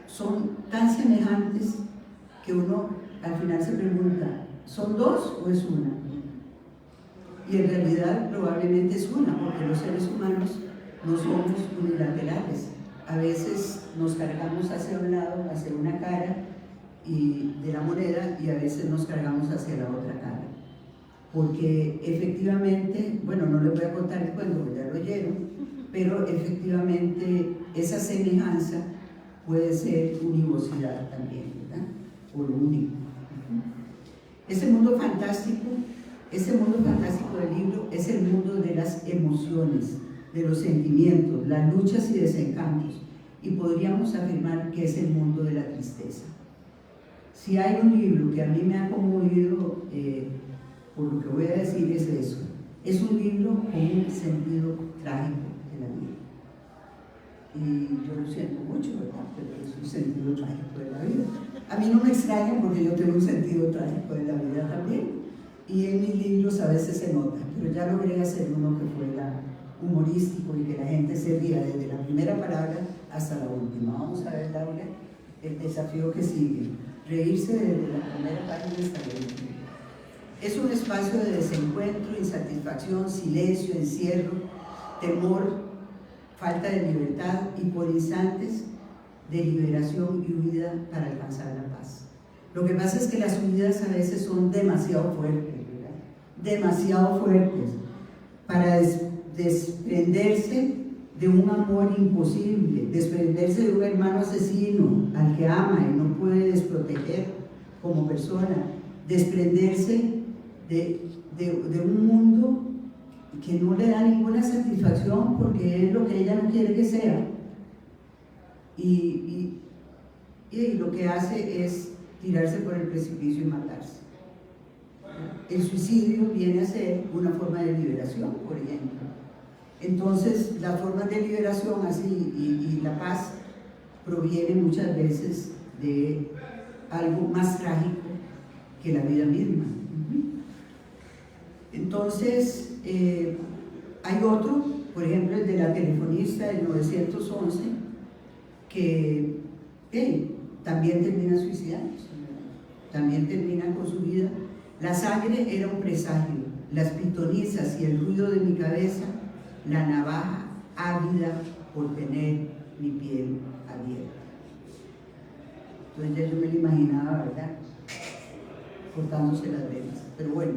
Speaker 5: son tan semejantes que uno al final se pregunta, ¿son dos o es una? Y en realidad probablemente es una, porque los seres humanos no somos unilaterales. A veces nos cargamos hacia un lado, hacia una cara de la moneda, y a veces nos cargamos hacia la otra cara. Porque efectivamente, bueno, no les voy a contar el cuento, porque ya lo oyeron, pero efectivamente esa semejanza puede ser univocidad también, ¿verdad? O lo único. Ese mundo fantástico del libro es el mundo de las emociones, de los sentimientos, las luchas y desencantos, y podríamos afirmar que es el mundo de la tristeza. Si hay un libro que a mí me ha conmovido, por lo que voy a decir, es eso. Es un libro con un sentido trágico de la vida. Y yo lo siento mucho, ¿verdad? Pero es un sentido trágico de la vida. A mí no me extraña porque yo tengo un sentido trágico de la vida también. Y en mis libros a veces se nota, pero ya logré hacer uno que fuera humorístico y que la gente se ría desde la primera palabra hasta la última. Vamos a ver, Laura, el desafío que sigue. Reírse desde la primera página hasta la última. Es un espacio de desencuentro, insatisfacción, silencio, encierro, temor, falta de libertad y por instantes de liberación y huida para alcanzar la paz. Lo que pasa es que las huidas a veces son demasiado fuertes, ¿verdad? Demasiado fuertes para desprenderse de un amor imposible, desprenderse de un hermano asesino al que ama y no puede desproteger como persona, desprenderse de un mundo que no le da ninguna satisfacción porque es lo que ella no quiere que sea, y lo que hace es tirarse por el precipicio y matarse. El suicidio viene a ser una forma de liberación, por ejemplo. Entonces, las formas de liberación así y la paz provienen muchas veces de algo más trágico que la vida misma. Entonces, hay otro por ejemplo, el de la telefonista del 911, que también termina suicidándose, también termina con su vida. La sangre era un presagio, las pitonizas y el ruido de mi cabeza, la navaja ávida por tener mi piel abierta. Entonces ya yo me lo imaginaba, ¿verdad?, cortándose las venas. Pero bueno,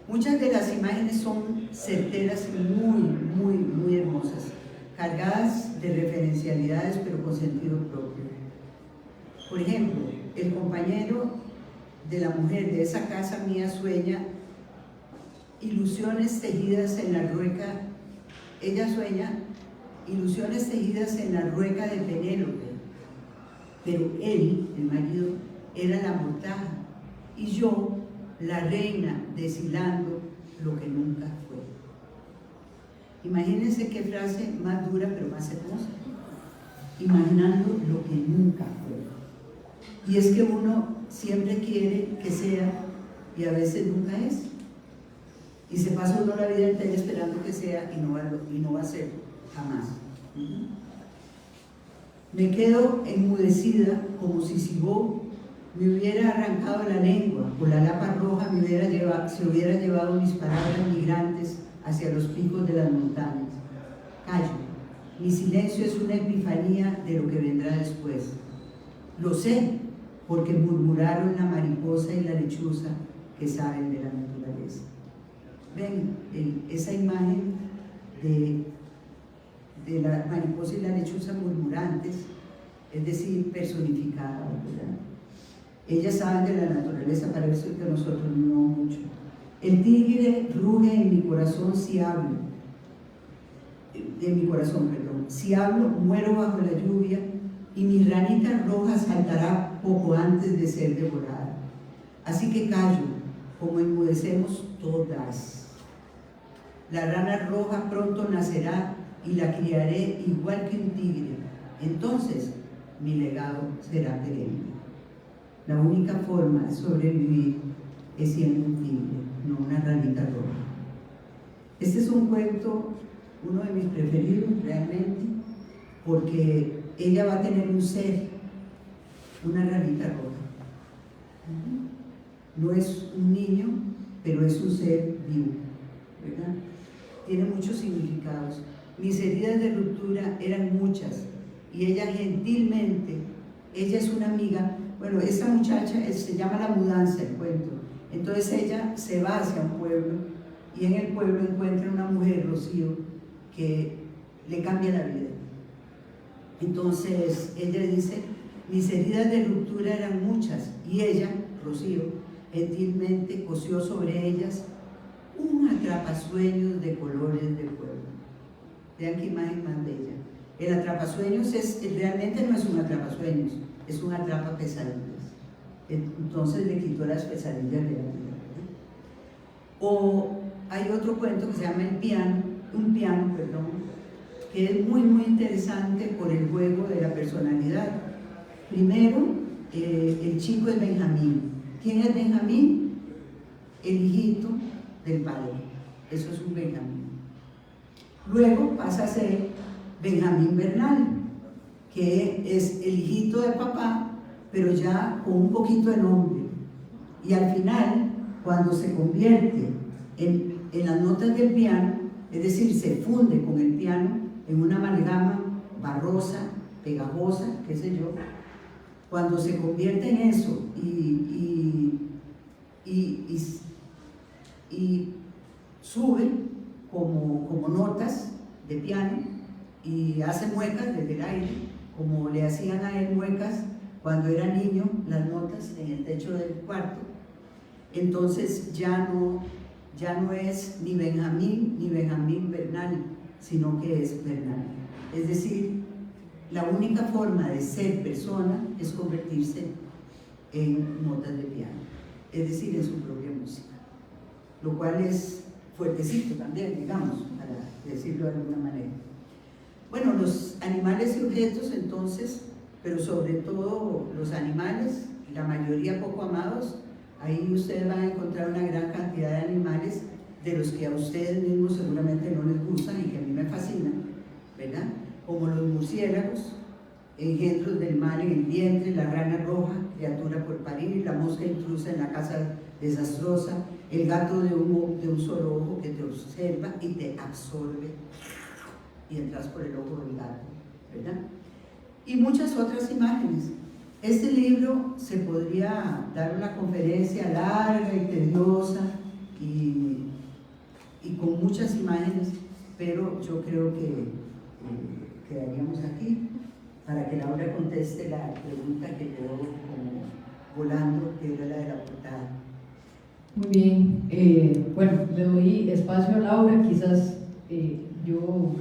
Speaker 5: muchas de las imágenes son certeras y muy hermosas, cargadas de referencialidades pero con sentido propio. Por ejemplo, el compañero de la mujer de esa casa mía sueña ilusiones tejidas en la rueca. Ella sueña ilusiones tejidas en la rueca de Penélope, pero él, el marido, era la mortaja y yo, la reina, deshilando lo que nunca fue. Imagínense qué frase más dura pero más hermosa. Imaginando lo que nunca fue. Y es que uno siempre quiere que sea y a veces nunca es. Y se pasa uno la vida entera esperando que sea y no va a ser jamás. Me quedo enmudecida como si Sibó me hubiera arrancado la lengua, o la lapa roja se hubiera llevado mis palabras migrantes hacia los picos de las montañas. Callo, mi silencio es una epifanía de lo que vendrá después. Lo sé, porque murmuraron la mariposa y la lechuza que saben de la naturaleza. Ven, esa imagen de la mariposa y la lechuza murmurantes, es decir, personificadas, ¿verdad? Ellas saben de la naturaleza, parece que nosotros no mucho. El tigre ruge en mi corazón si hablo. Si hablo, muero bajo la lluvia y mi ranita roja saltará poco antes de ser devorada. Así que callo, como enmudecemos todas. La rana roja pronto nacerá y la criaré igual que un tigre. Entonces, mi legado será perenne. La única forma de sobrevivir es siendo un tigre, no una ranita roja. Este es un cuento, uno de mis preferidos realmente, porque ella va a tener un ser, una ranita roja. No es un niño, pero es un ser vivo, ¿verdad? Tiene muchos significados. Mis heridas de ruptura eran muchas y ella gentilmente, ella es una amiga. Bueno, esta muchacha se llama La Mudanza, el cuento. Entonces ella se va hacia un pueblo y en el pueblo encuentra una mujer, Rocío, que le cambia la vida. Entonces ella dice, mis heridas de ruptura eran muchas y ella, Rocío, gentilmente cosió sobre ellas un atrapasueños de colores del pueblo. Vean qué imagen más bella. El atrapasueños realmente no es un atrapasueños, es un atrapa pesadillas. Entonces le quitó las pesadillas de la vida. O hay otro cuento que se llama Un piano, que es muy interesante por el juego de la personalidad. Primero, el chico es Benjamín. ¿Quién es Benjamín? El hijito del padre. Eso es un Benjamín. Luego pasa a ser Benjamín Bernal, que es el hijito del papá, pero ya con un poquito de nombre. Y al final, cuando se convierte en las notas del piano, es decir, se funde con el piano en una amalgama barrosa, pegajosa, qué sé yo, cuando se convierte en eso y sube como notas de piano y hace muecas desde el aire, como le hacían a él muecas cuando era niño, las notas en el techo del cuarto. Entonces ya no es ni Benjamín Bernal, sino que es Bernal. Es decir, la única forma de ser persona es convertirse en notas de piano, es decir, en su propia música, lo cual es fuertecito también, digamos, para decirlo de alguna manera. Bueno, los animales y objetos entonces, pero sobre todo los animales, la mayoría poco amados, ahí ustedes van a encontrar una gran cantidad de animales de los que a ustedes mismos seguramente no les gustan y que a mí me fascinan, ¿verdad? Como los murciélagos, engendros del mal en el vientre, la rana roja, criatura por parir, la mosca intrusa en la casa desastrosa, el gato de un solo ojo que te observa y te absorbe y entras por el ojo del gato, ¿verdad? Y muchas otras imágenes. Este libro se podría dar una conferencia larga y tediosa y con muchas imágenes, pero yo creo que quedaríamos aquí para que Laura conteste la pregunta que quedó como volando, que era la de la portada.
Speaker 1: Muy bien, bueno, le doy espacio a Laura, quizás yo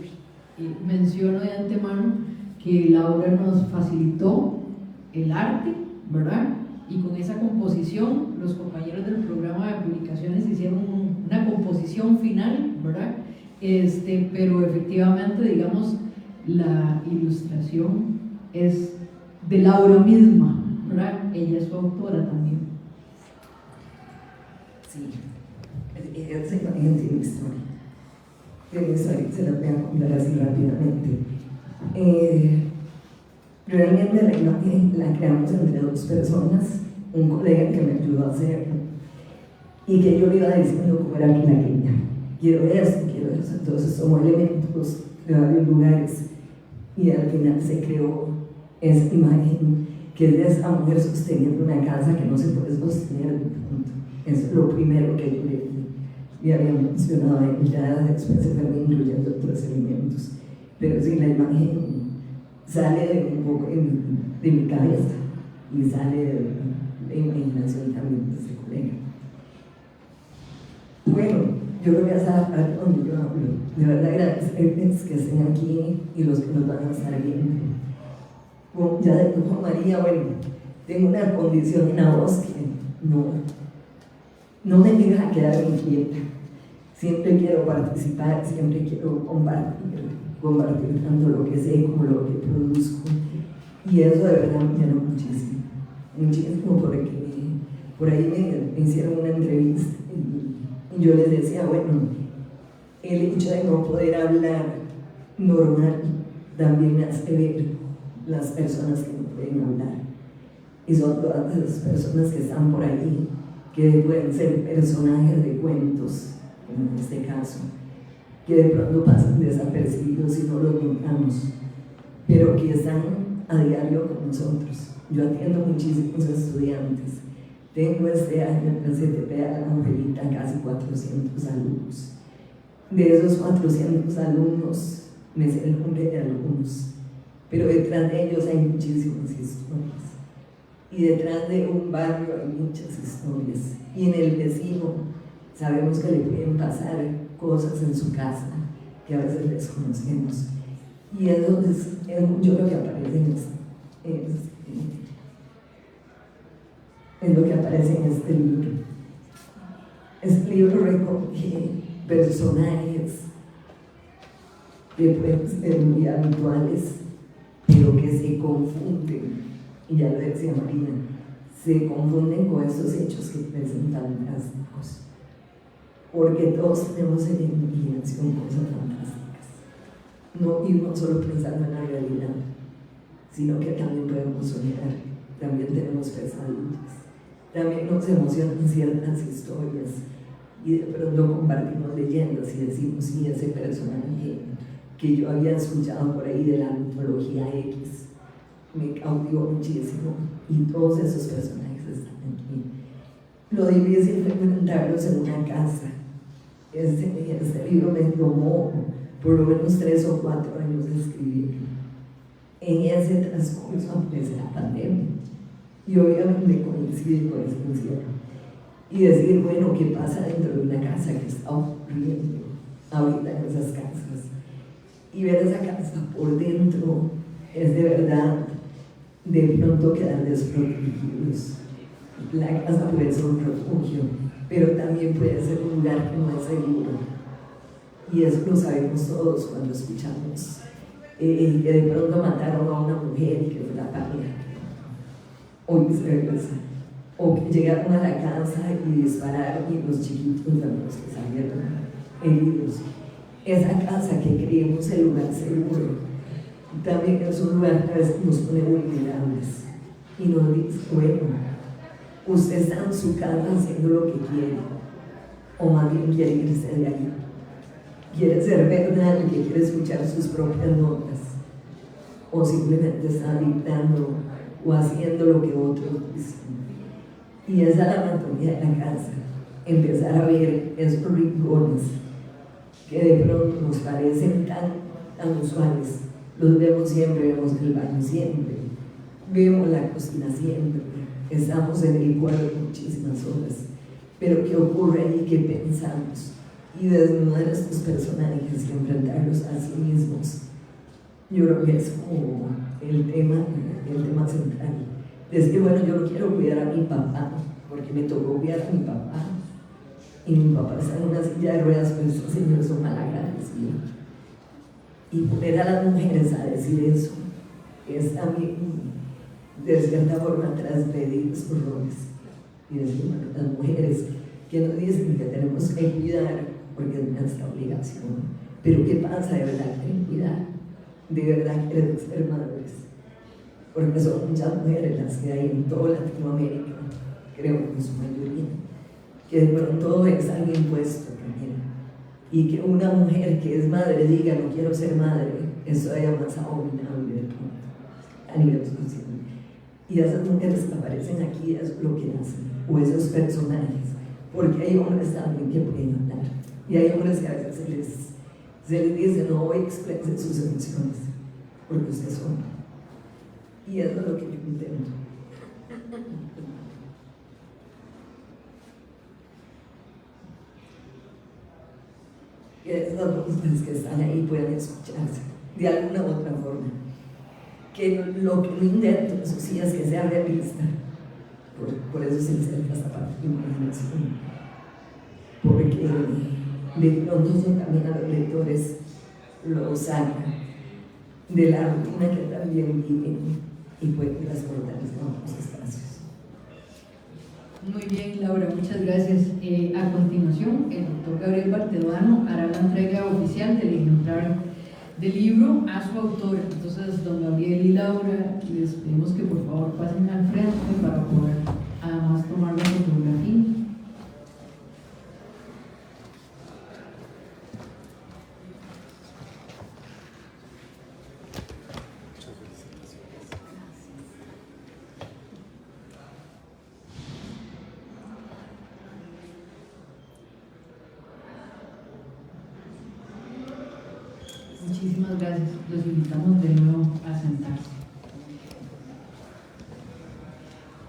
Speaker 1: menciono de antemano que Laura nos facilitó el arte, ¿verdad? Y con esa composición, los compañeros del programa de publicaciones hicieron una composición final, ¿verdad? Pero efectivamente, digamos, la ilustración es de Laura misma, ¿verdad? Ella es su autora también.
Speaker 4: Sí, esa imagen tiene historia. Tiene historia, se la voy a contar así rápidamente. Realmente la imagen la creamos entre dos personas, un colega que me ayudó a hacerlo y que yo le iba diciendo cómo era que la quería. Quiero eso, entonces tomó elementos de varios lugares y al final se creó esa imagen que es de esa mujer sosteniendo una casa que no se puede sostener. Eso es lo primero que yo le había mencionado, y ya después se fueron incluyendo otros elementos. Pero sí, la imagen sale de un poco de mi cabeza y sale de la imaginación también de ese colega. Bueno, yo lo voy a sacar donde yo hablo. De verdad, agradecerles que estén aquí y los que nos van a estar viendo. Como ya dijo María, bueno, tengo una condición en la voz que no me deja quedar inquieta. Siempre quiero participar, siempre quiero compartir tanto lo que sé como lo que produzco. Y eso de verdad me llena muchísimo. Muchísimo, porque por ahí me hicieron una entrevista y yo les decía, bueno, el hecho de no poder hablar normal también me hace ver las personas que no pueden hablar. Y son todas esas personas que están por ahí, que pueden ser personajes de cuentos, como en este caso, que de pronto pasan desapercibidos y no los notamos, pero que están a diario con nosotros. Yo atiendo muchísimos estudiantes. Tengo este año en el CTP a la Angelita casi 400 alumnos. De esos 400 alumnos, me sé el nombre de algunos, pero detrás de ellos hay muchísimas historias. Y detrás de un barrio hay muchas historias. Y en el vecino sabemos que le pueden pasar cosas en su casa que a veces desconocemos. Y eso es mucho lo que aparece en lo que aparece en este libro. Este libro recoge personajes que pueden ser muy habituales, pero que se confunden, y ya lo decía Marina, se confunden con estos hechos que parecen tan drásticos, porque todos tenemos en la imaginación cosas fantásticas. Y no solo pensando en la realidad, sino que también podemos soñar, también tenemos pesadillas, también nos emocionan ciertas historias y de pronto compartimos leyendas y decimos, sí, ese personaje que yo había escuchado por ahí de la mitología X me cautivó muchísimo, y todos esos personajes están aquí. Lo difícil fue encontrarlos en una casa. Este libro me tomó por lo menos 3 o 4 años de escribirlo. En ese transcurso aparece la pandemia y obviamente coincide con ese encierro. Y decir, bueno, ¿qué pasa dentro de una casa que está ocurriendo ahorita en esas casas? Y ver esa casa por dentro es de verdad de pronto quedar desprotegidos. La casa puede ser un refugio, pero también puede ser un lugar que no es seguro. Y eso lo sabemos todos cuando escuchamos que de pronto mataron a una mujer y que fue la pareja, o viceversa. o que llegaron a la casa y dispararon y los chiquitos fueron los que salieron heridos. Esa casa que creemos el lugar seguro también es un lugar que a veces nos pone vulnerables y nos dice, bueno, usted está en su casa haciendo lo que quiere, o más bien quiere irse de ahí, quiere ser verdad y que quiere escuchar sus propias notas, o simplemente está dictando o haciendo lo que otros dicen. Y esa es la anatomía de la casa, empezar a ver esos rincones que de pronto nos parecen tan usuales. Los vemos siempre, vemos el baño siempre, vemos la cocina siempre, estamos en el cuarto muchísimas horas, pero ¿qué ocurre allí? ¿Qué pensamos? Y desnudar a estos personajes y enfrentarlos a sí mismos, yo creo que es como el tema central. Decir, bueno, yo no quiero cuidar a mi papá, porque me tocó cuidar a mi papá, y mi papá está en una silla de ruedas, pues estos señores son malagradecidos. Y poner a las mujeres a decir eso es también, de cierta forma, transgredir sus roles. Y decir, bueno, las mujeres que nos dicen que tenemos que cuidar porque es nuestra obligación. Pero ¿qué pasa? ¿De verdad quieren cuidar? ¿De verdad quieren ser madres? Porque son muchas mujeres las que hay en toda Latinoamérica, creo que en su mayoría, que de pronto es algo impuesto también. Y que una mujer que es madre diga no quiero ser madre, eso es más abominable de pronto, a nivel social. Y esas mujeres que aparecen aquí es lo que hacen, o esos personajes, porque hay hombres también que pueden hablar, y hay hombres que a veces se les dice no expresen sus emociones, porque usted es hombre. Y eso es lo que yo intento. Que esas voces que están ahí puedan escucharse de alguna u otra forma. Que lo que no intento, eso sí, es que sea realista. Por eso se inserta esta parte de imaginación. Porque de pronto eso también a los lectores lo saca de la rutina que también viven y pueden transportarse a otros espacios.
Speaker 1: Muy bien, Laura, muchas gracias. A continuación, el doctor Gabriel Barteduano hará la entrega oficial del ejemplar del libro a su autor. Entonces, don Gabriel y Laura, les pedimos que por favor pasen al frente para poder además tomar la fotografía. Muchísimas gracias. Los invitamos de nuevo a sentarse.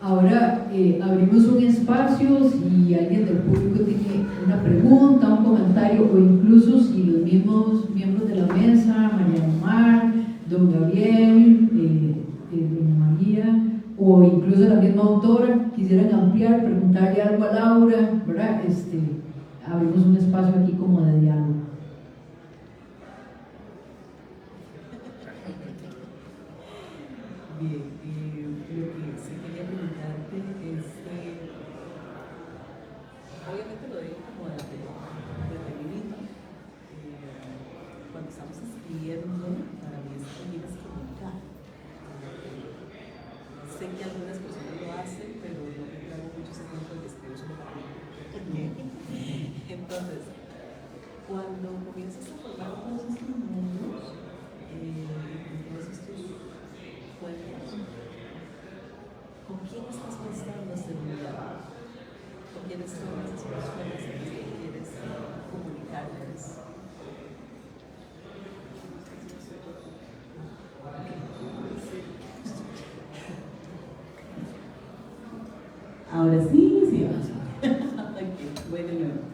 Speaker 1: Ahora abrimos un espacio si alguien del público tiene una pregunta, un comentario, o incluso si los mismos miembros de la mesa, María Omar, don Gabriel, doña María, o incluso la misma autora, quisieran ampliar, preguntarle algo a Laura, ¿verdad? Abrimos un espacio aquí como de diálogo.
Speaker 3: Bien, lo que sí quería preguntarte es, obviamente lo digo como desde mi vida, cuando estamos escribiendo, para mí escribir es comunicar. Sé que algunas personas lo hacen, pero no me trago mucho ese tiempo de escribir solo para mí. Entonces, cuando comienzas a formar todos estos mundos, todos estos cuentos, ¿con quién estás pensando hacer un diálogo? ¿Con quiénes son esas personas a las que quieres comunicarles? Ahora sí, sí, ahora sí. Bueno, no.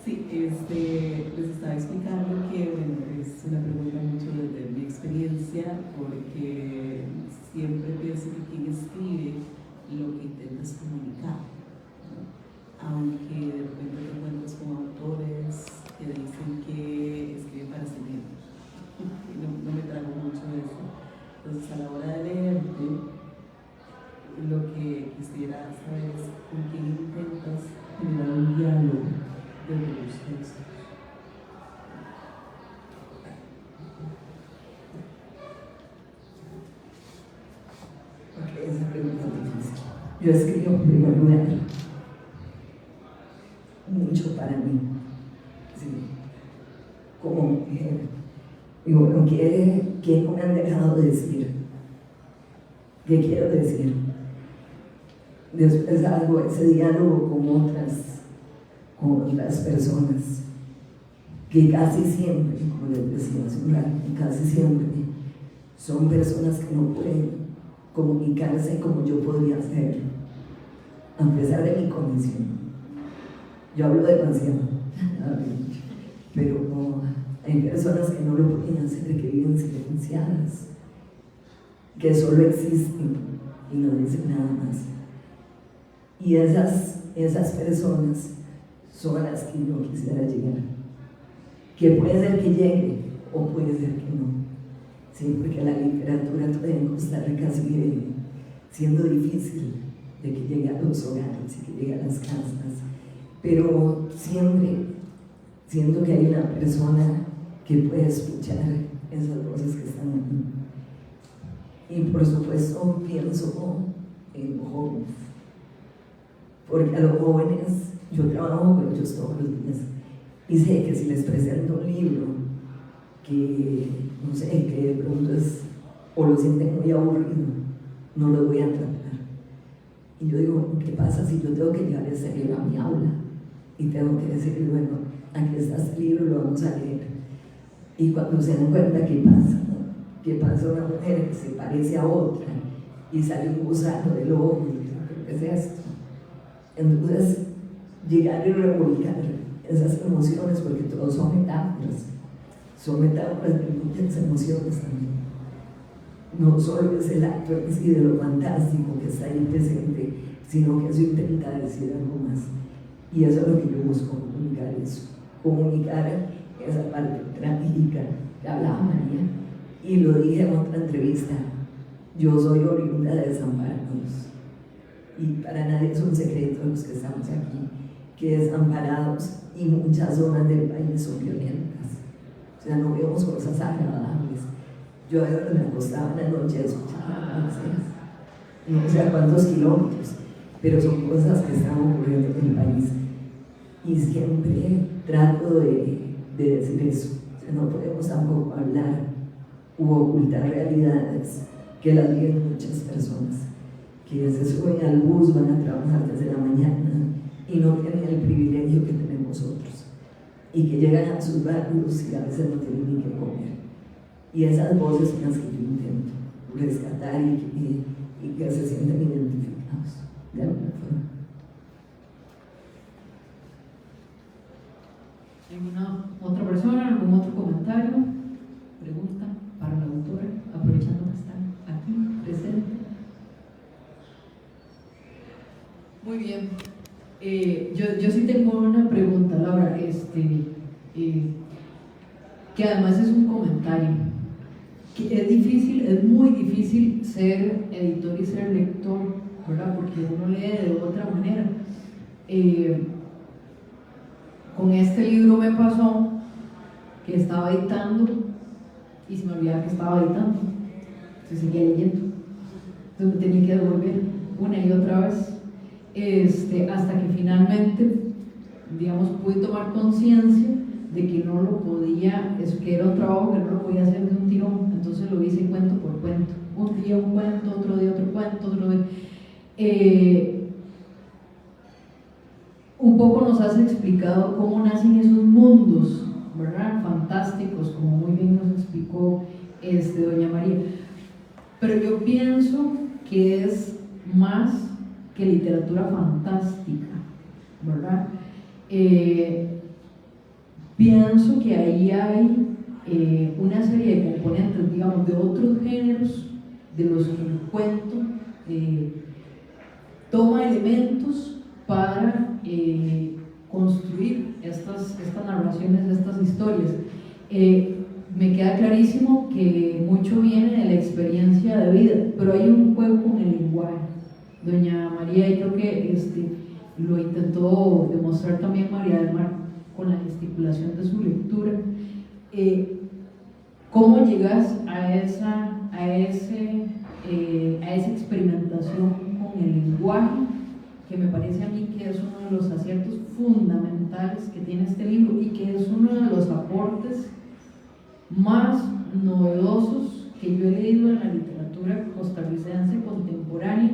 Speaker 3: Sí, les estaba explicando que, bueno, es una pregunta mucho desde mi experiencia, porque siempre pienso que quien escribe lo que intenta es comunicar, ¿no? Aunque de repente te encuentras con autores que dicen que escriben para sí mismos. No me trago mucho de eso. Entonces, a la hora de leerte, lo que estoy quisiera saber es con quién intentas generar un diálogo desde los textos.
Speaker 4: Porque esa pregunta es difícil. Yo escribo en primer lugar mucho para mí, ¿sí? Como mujer. Y bueno, ¿qué me han dejado de decir? ¿Qué quiero decir? Después hago ese diálogo con otras personas, que casi siempre, como les decía hace un rato, casi siempre son personas que no pueden comunicarse como yo podría hacer, a pesar de mi condición. Yo hablo demasiado, pero no, hay personas que no lo pueden hacer, que viven silenciadas, que solo existen y no dicen nada más. Y esas personas son a las que yo quisiera llegar. Que puede ser que llegue o puede ser que no. Sí, porque la literatura todavía en Costa Rica sigue siendo difícil de que llegue a los hogares y que llegue a las casas. Pero siempre siento que hay una persona que puede escuchar esas voces que están aquí. Y por supuesto pienso en los jóvenes, porque a los jóvenes yo trabajo con ellos todos los días y sé que si les presento un libro que no sé, que de pronto o lo sienten muy aburrido, no lo voy a atrapar. Y yo digo, ¿qué pasa si yo tengo que llevar ese libro a mi aula? Y tengo que decirle, bueno, aquí está este libro, lo vamos a leer. Y cuando se dan cuenta qué pasa, ¿no? Que pasa una mujer que se parece a otra y sale un gusano del ojo y dice, ¿qué es esto? Entonces, llegar y revolcar esas emociones, porque todos son metáforas de muchas emociones también. No solo es el acto en sí de lo fantástico que está ahí presente, sino que eso intenta decir algo más. Y eso es lo que yo busco, comunicar esa parte trágica que hablaba María. Y lo dije en otra entrevista, yo soy oriunda de Desamparados. Y para nadie es un secreto los que estamos aquí, que Desamparados y muchas zonas del país son violentas. O sea, no vemos cosas agradables. Yo me acostaba en la noche a escuchar no sé a cuántos kilómetros, pero son cosas que están ocurriendo en el país. Y siempre trato de decir eso. O sea, no podemos tampoco hablar u ocultar realidades que las viven muchas personas, que se suben al bus, van a trabajar desde la mañana y no tienen el privilegio que tenemos otros, y que llegan a sus barrios y a veces no tienen ni qué comer. Y esas voces son las que yo intento rescatar y que se sienten identificados de alguna forma.
Speaker 1: ¿Alguna otra persona, algún otro comentario, pregunta para la autora, aprovechando que está aquí presente? Muy bien. Yo sí tengo una pregunta, Laura, que además es un comentario. Que es difícil, es muy difícil ser editor y ser lector, ¿verdad? Porque uno lee de otra manera. Con este libro me pasó que estaba editando y se me olvidaba que estaba editando, entonces seguía leyendo, entonces me tenía que devolver una y otra vez, hasta que finalmente, digamos, pude tomar conciencia de que no lo podía, que era un trabajo que no lo podía hacer de un tirón. Entonces lo hice cuento por cuento, un día un cuento, otro día otro cuento, otro día. Un poco nos has explicado cómo nacen esos mundos, ¿verdad? Fantásticos, como muy bien nos explicó doña María. Pero yo pienso que es más que literatura fantástica, ¿verdad? Pienso que ahí hay una serie de componentes, digamos, de otros géneros, de los que el cuento toma elementos para construir estas narraciones, estas historias. Me queda clarísimo que mucho viene de la experiencia de vida, pero hay un juego con el lenguaje, doña María, y creo que lo intentó demostrar también María del Mar con la gesticulación de su lectura. ¿Cómo llegas a esa experimentación con el lenguaje, que me parece a mí que es uno de los aciertos fundamentales que tiene este libro y que es uno de los aportes más novedosos que yo he leído en la literatura costarricense contemporánea,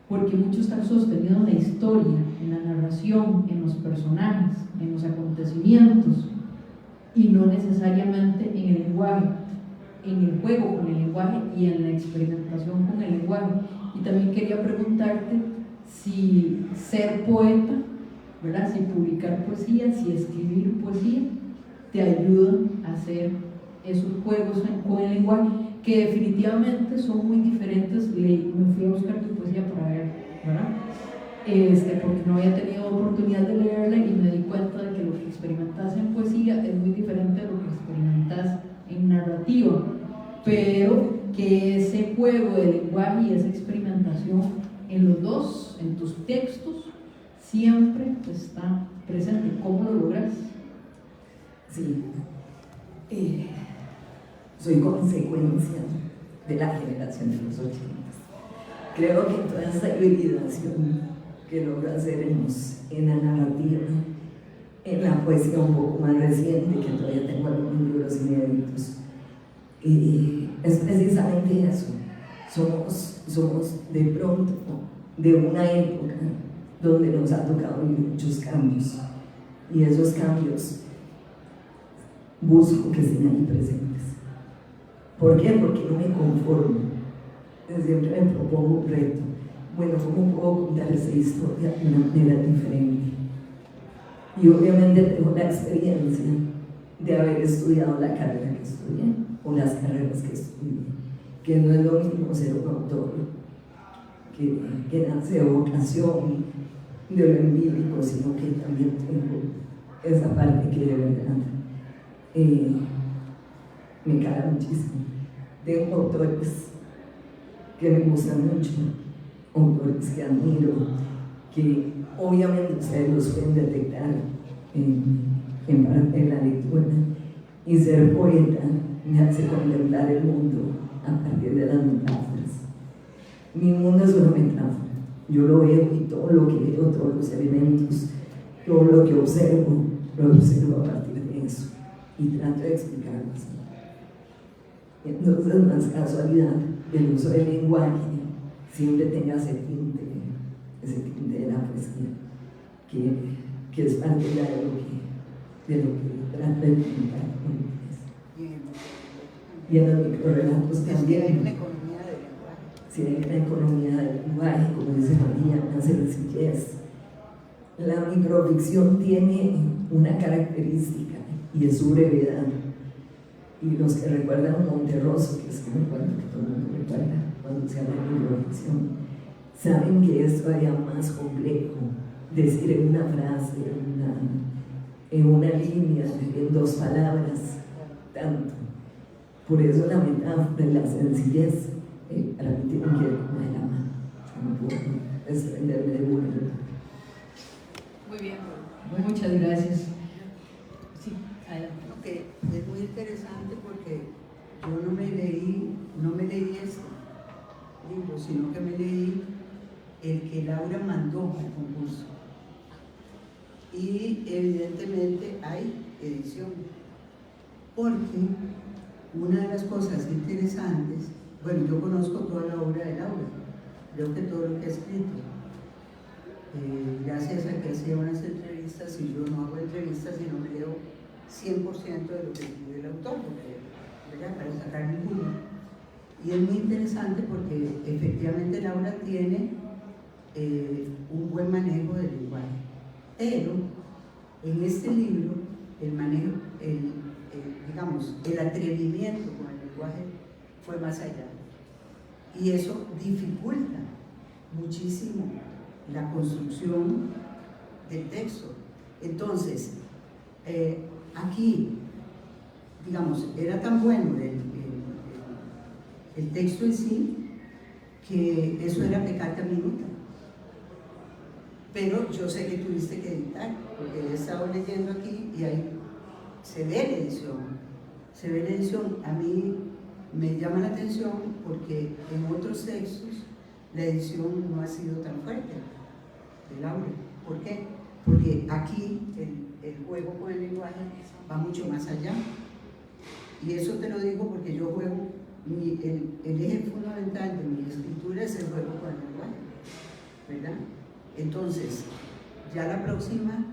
Speaker 1: porque mucho está sostenido en la historia, en la narración, en los personajes, en los acontecimientos, y no necesariamente en el lenguaje, en el juego con el lenguaje y en la experimentación con el lenguaje. Y también quería preguntarte si ser poeta, ¿verdad?, si publicar poesía, si escribir poesía, te ayuda a hacer esos juegos con el lenguaje, que definitivamente son muy diferentes. Me fui a buscar tu poesía para ver, ¿verdad? Porque no había tenido oportunidad de leerla y me di cuenta de que lo que experimentas en poesía es muy diferente de lo que experimentas en narrativa, pero que ese juego de lenguaje y esa experimentación en los dos, en tus textos, siempre está presente. ¿Cómo lo logras?
Speaker 4: Sí, soy consecuencia de la generación de los 80. Creo que toda esa hibridación que logra hacer en la narrativa, en la poesía un poco más reciente, que todavía tengo algunos libros inéditos, es precisamente eso. Somos de pronto de una época donde nos ha tocado vivir muchos cambios, y esos cambios busco que estén ahí presentes. ¿Por qué? Porque no me conformo. Siempre me propongo un reto. Bueno, ¿cómo puedo contar esa historia de una manera diferente? Y obviamente tengo la experiencia de haber estudiado la carrera que estudié, o las carreras que estudié, que no es lo mismo ser un autor que nace de vocación, de lo empírico, sino que también tengo esa parte que de verdad me cala muchísimo. Tengo autores que me gustan mucho, autores que admiro, que obviamente ustedes los pueden detectar en parte de la lectura, y ser poeta me hace contemplar el mundo a partir de las metáforas. Mi mundo es una metáfora, yo lo veo, y todo lo que veo, todos los elementos, todo lo que observo, lo observo a partir de eso, y trato de explicarlo así. Entonces no es casualidad que el uso del lenguaje siempre tenga ese tinte de la poesía, que es parte de lo que trata de comunicar con ustedes. Y en los microrelatos también.
Speaker 5: Hay una economía del lenguaje.
Speaker 4: Sí, hay una economía del lenguaje, como dice María, una sencillez. La microficción tiene una característica, y es su brevedad. Y los que recuerdan Monterroso, que es como un cuento que todo el mundo recuerda cuando se habla de microficción, saben que es todavía más complejo decir en una frase, en una línea, en dos palabras, tanto. Por eso la metáfora y la sencillez para mí tienen que ir como de la mano. No puedo desprenderme de uno.
Speaker 1: Muy bien, muchas gracias. Sí, adelante.
Speaker 5: Que es muy interesante, porque yo no me leí este libro, sino que me leí el que Laura mandó al concurso, y evidentemente hay edición, porque una de las cosas interesantes, bueno, yo conozco toda la obra de Laura, creo que todo lo que ha escrito, gracias a que hacía unas entrevistas, y yo no hago entrevistas, sino me leo 100% de lo que escribe el autor, para sacar mi jugo. Y es muy interesante porque efectivamente Laura tiene un buen manejo del lenguaje, pero en este libro el manejo, digamos, el atrevimiento con el lenguaje fue más allá, y eso dificulta muchísimo la construcción del texto. Entonces, aquí, digamos, era tan bueno el texto en sí, que eso era pecata minuta. Pero yo sé que tuviste que editar, porque he estado leyendo aquí y ahí se ve la edición. Se ve la edición. A mí me llama la atención porque en otros textos la edición no ha sido tan fuerte de Laura. ¿Por qué? Porque aquí el juego con el lenguaje va mucho más allá. Y eso te lo digo porque yo juego, el eje fundamental de mi escritura es el juego con el lenguaje, ¿verdad? Entonces, ya la próxima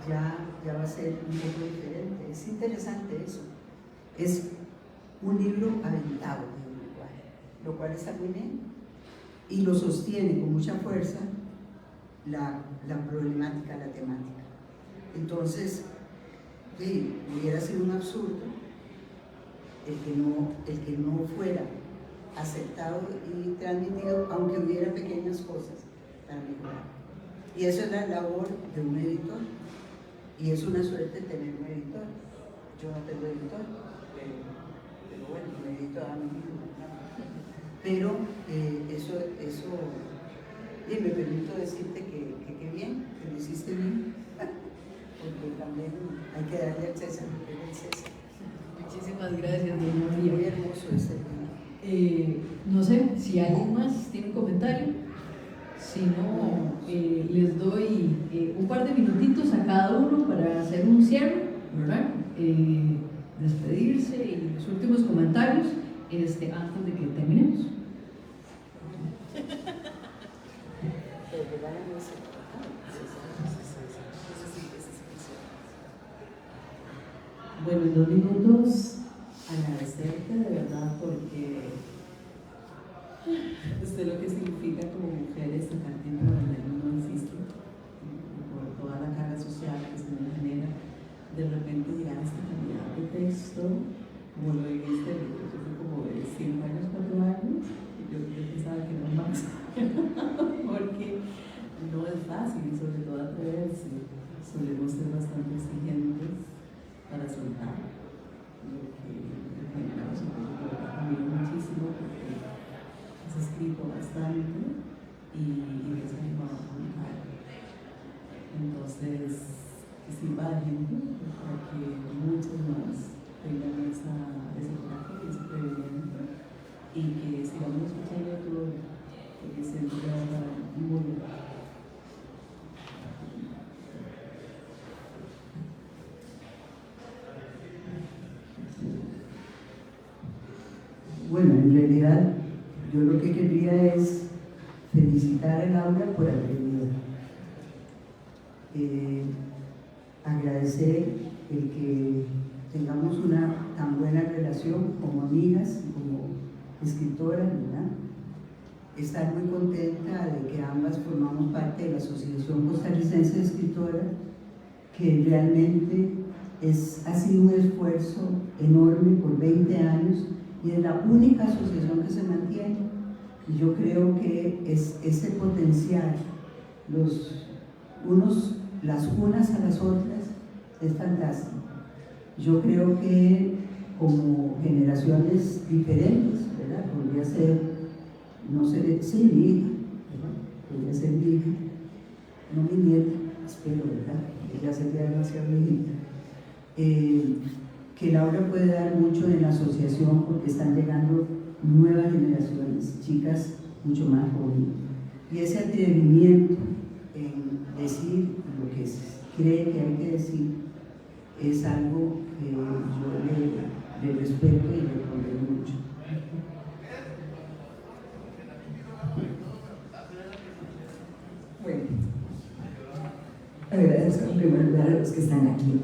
Speaker 5: ya va a ser un poco diferente. Es interesante eso. Es un libro aventado de un lenguaje, lo cual está muy bien y lo sostiene con mucha fuerza la problemática, la temática. Entonces, sí, hubiera sido un absurdo el que no fuera aceptado y transmitido, aunque hubiera pequeñas cosas para mejorar. Y eso es la labor de un editor, y es una suerte tener un editor. Yo no tengo editor, pero bueno, un editor a mí mismo. Pero eso y me permito decirte que qué bien, que lo hiciste bien, porque también hay que darle al César lo que es el César.
Speaker 1: Muchísimas gracias, doña María.
Speaker 5: Muy hermoso ese libro.
Speaker 1: No sé si alguien más tiene un comentario. Si no, les doy un par de minutitos a cada uno para hacer un cierre, ¿verdad? Despedirse y los últimos comentarios antes de que terminemos.
Speaker 3: Bueno, en 2 minutos agradecerte de verdad porque usted lo que significa como mujeres sacar tiempo para leer no existe, por toda la carga social que se nos genera. De repente mirar esta calidad de texto, como lo en este libro, yo fui como de 5 años, 4 años, y yo pensaba que no más, porque no es fácil y sobre todo atreverse. Solemos ser bastante exigentes para soltar lo que generamos un poco, pero también muchísimo porque has escrito bastante y me has animado a publicar. Entonces, que sirva de ejemplo para que muchos más tengan ese coraje y ese atrevimiento y que sigamos escuchando todo, porque siempre va a estar muy bien.
Speaker 5: Bueno, en realidad yo lo que quería es felicitar a Laura por atrevida. Agradecer el que tengamos una tan buena relación como amigas y como escritoras, ¿verdad? Estar muy contenta de que ambas formamos parte de la Asociación Costarricense de Escritoras, que realmente ha sido un esfuerzo enorme por 20 años y es la única asociación que se mantiene. Y yo creo que es ese potenciar las unas a las otras es fantástico. Yo creo que como generaciones diferentes, ¿verdad? Podría ser, no sé, sí, mi hija, ¿verdad? Podría ser mi hija, no mi nieta, espero, ¿verdad? Ella sería demasiado viejita. Que Laura puede dar mucho en la asociación porque están llegando nuevas generaciones, chicas mucho más jóvenes. Y ese atrevimiento en decir lo que cree que hay que decir es algo que yo le respeto y le pondré mucho.
Speaker 4: Bueno, agradezco en primer lugar a los que están aquí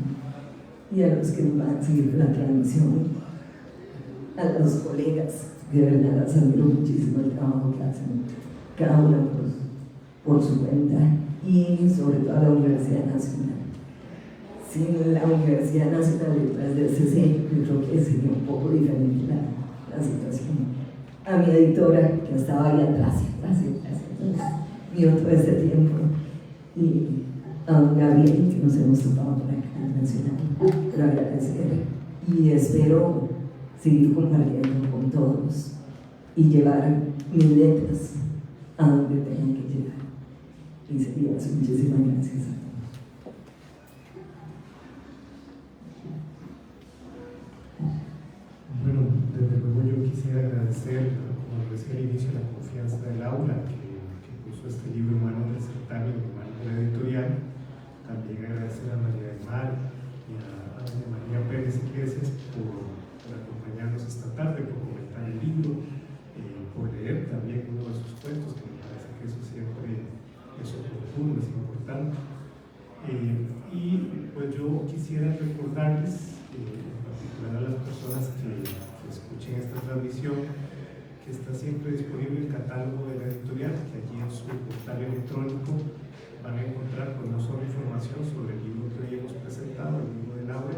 Speaker 4: y a los que nos van a seguir la transmisión, a los colegas, de verdad les admiro muchísimo el trabajo que hacen, cada uno por su cuenta, y sobre todo a la Universidad Nacional. Sin la Universidad Nacional detrás de ese sello, yo creo que sería un poco diferente la situación. A mi editora, que estaba ahí atrás, vio todo este tiempo, y a don Gabriel, que nos hemos topado por acá en el Nacional, pero agradecer y espero seguir compartiendo con todos y llevar mis letras a donde tengan que llegar. Y sería eso. Muchísimas gracias a todos.
Speaker 2: Bueno, desde luego yo quisiera agradecer, como lo decía al inicio, la confianza de Laura que puso este libro en manos del certamen, en manos de la editorial. También agradecer a María del Mar y a doña María Pérez Iglesias por acompañarnos esta tarde, por comentar el libro, por leer también uno de sus cuentos, que me parece que eso siempre es oportuno, es importante. Y pues yo quisiera recordarles, en particular a las personas que escuchen esta transmisión, que está siempre disponible el catálogo de la editorial, que allí en su portal electrónico van a encontrar pues, no solo información sobre el libro que hoy hemos presentado, el libro de Laura,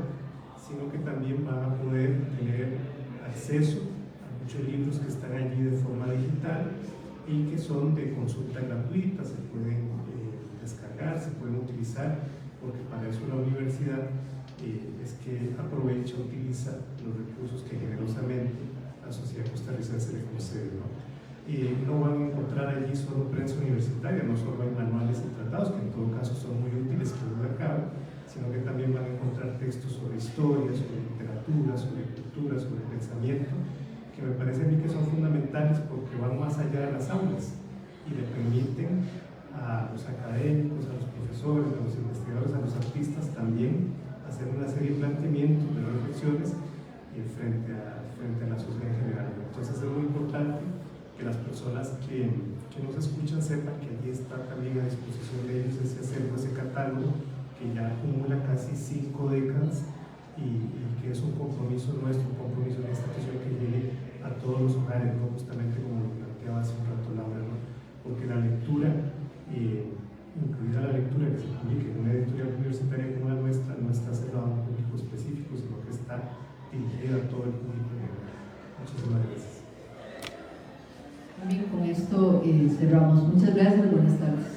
Speaker 2: sino que también van a poder tener acceso a muchos libros que están allí de forma digital y que son de consulta gratuita, se pueden descargar, se pueden utilizar, porque para eso la universidad es que aprovecha, utiliza los recursos que generosamente la Sociedad Costarricense le concede, ¿no? No van a encontrar allí solo prensa universitaria, no solo hay manuales y tratados, que en todo caso son muy útiles, que no acabo, sino que también van a encontrar textos sobre historia, sobre literatura, sobre cultura, sobre pensamiento, que me parece a mí que son fundamentales porque van más allá de las aulas y le permiten a los académicos, a los profesores, a los investigadores, a los artistas también hacer una serie de planteamientos, de reflexiones frente a la sociedad en general. Entonces es muy importante que las personas que nos escuchan sepan que allí está también a disposición de ellos ese acervo, ese catálogo que ya acumula casi 5 décadas y que es un compromiso nuestro, un compromiso de la institución que llegue a todos los hogares, ¿no? Justamente como lo planteaba hace un rato Laura, ¿no? Porque la lectura, incluida la lectura que se publique en una editorial universitaria como la nuestra, no está cerrada a un público específico, sino que está dirigida a todo el público. Muchísimas gracias.
Speaker 1: Muy bien, con esto cerramos. Muchas gracias, buenas tardes.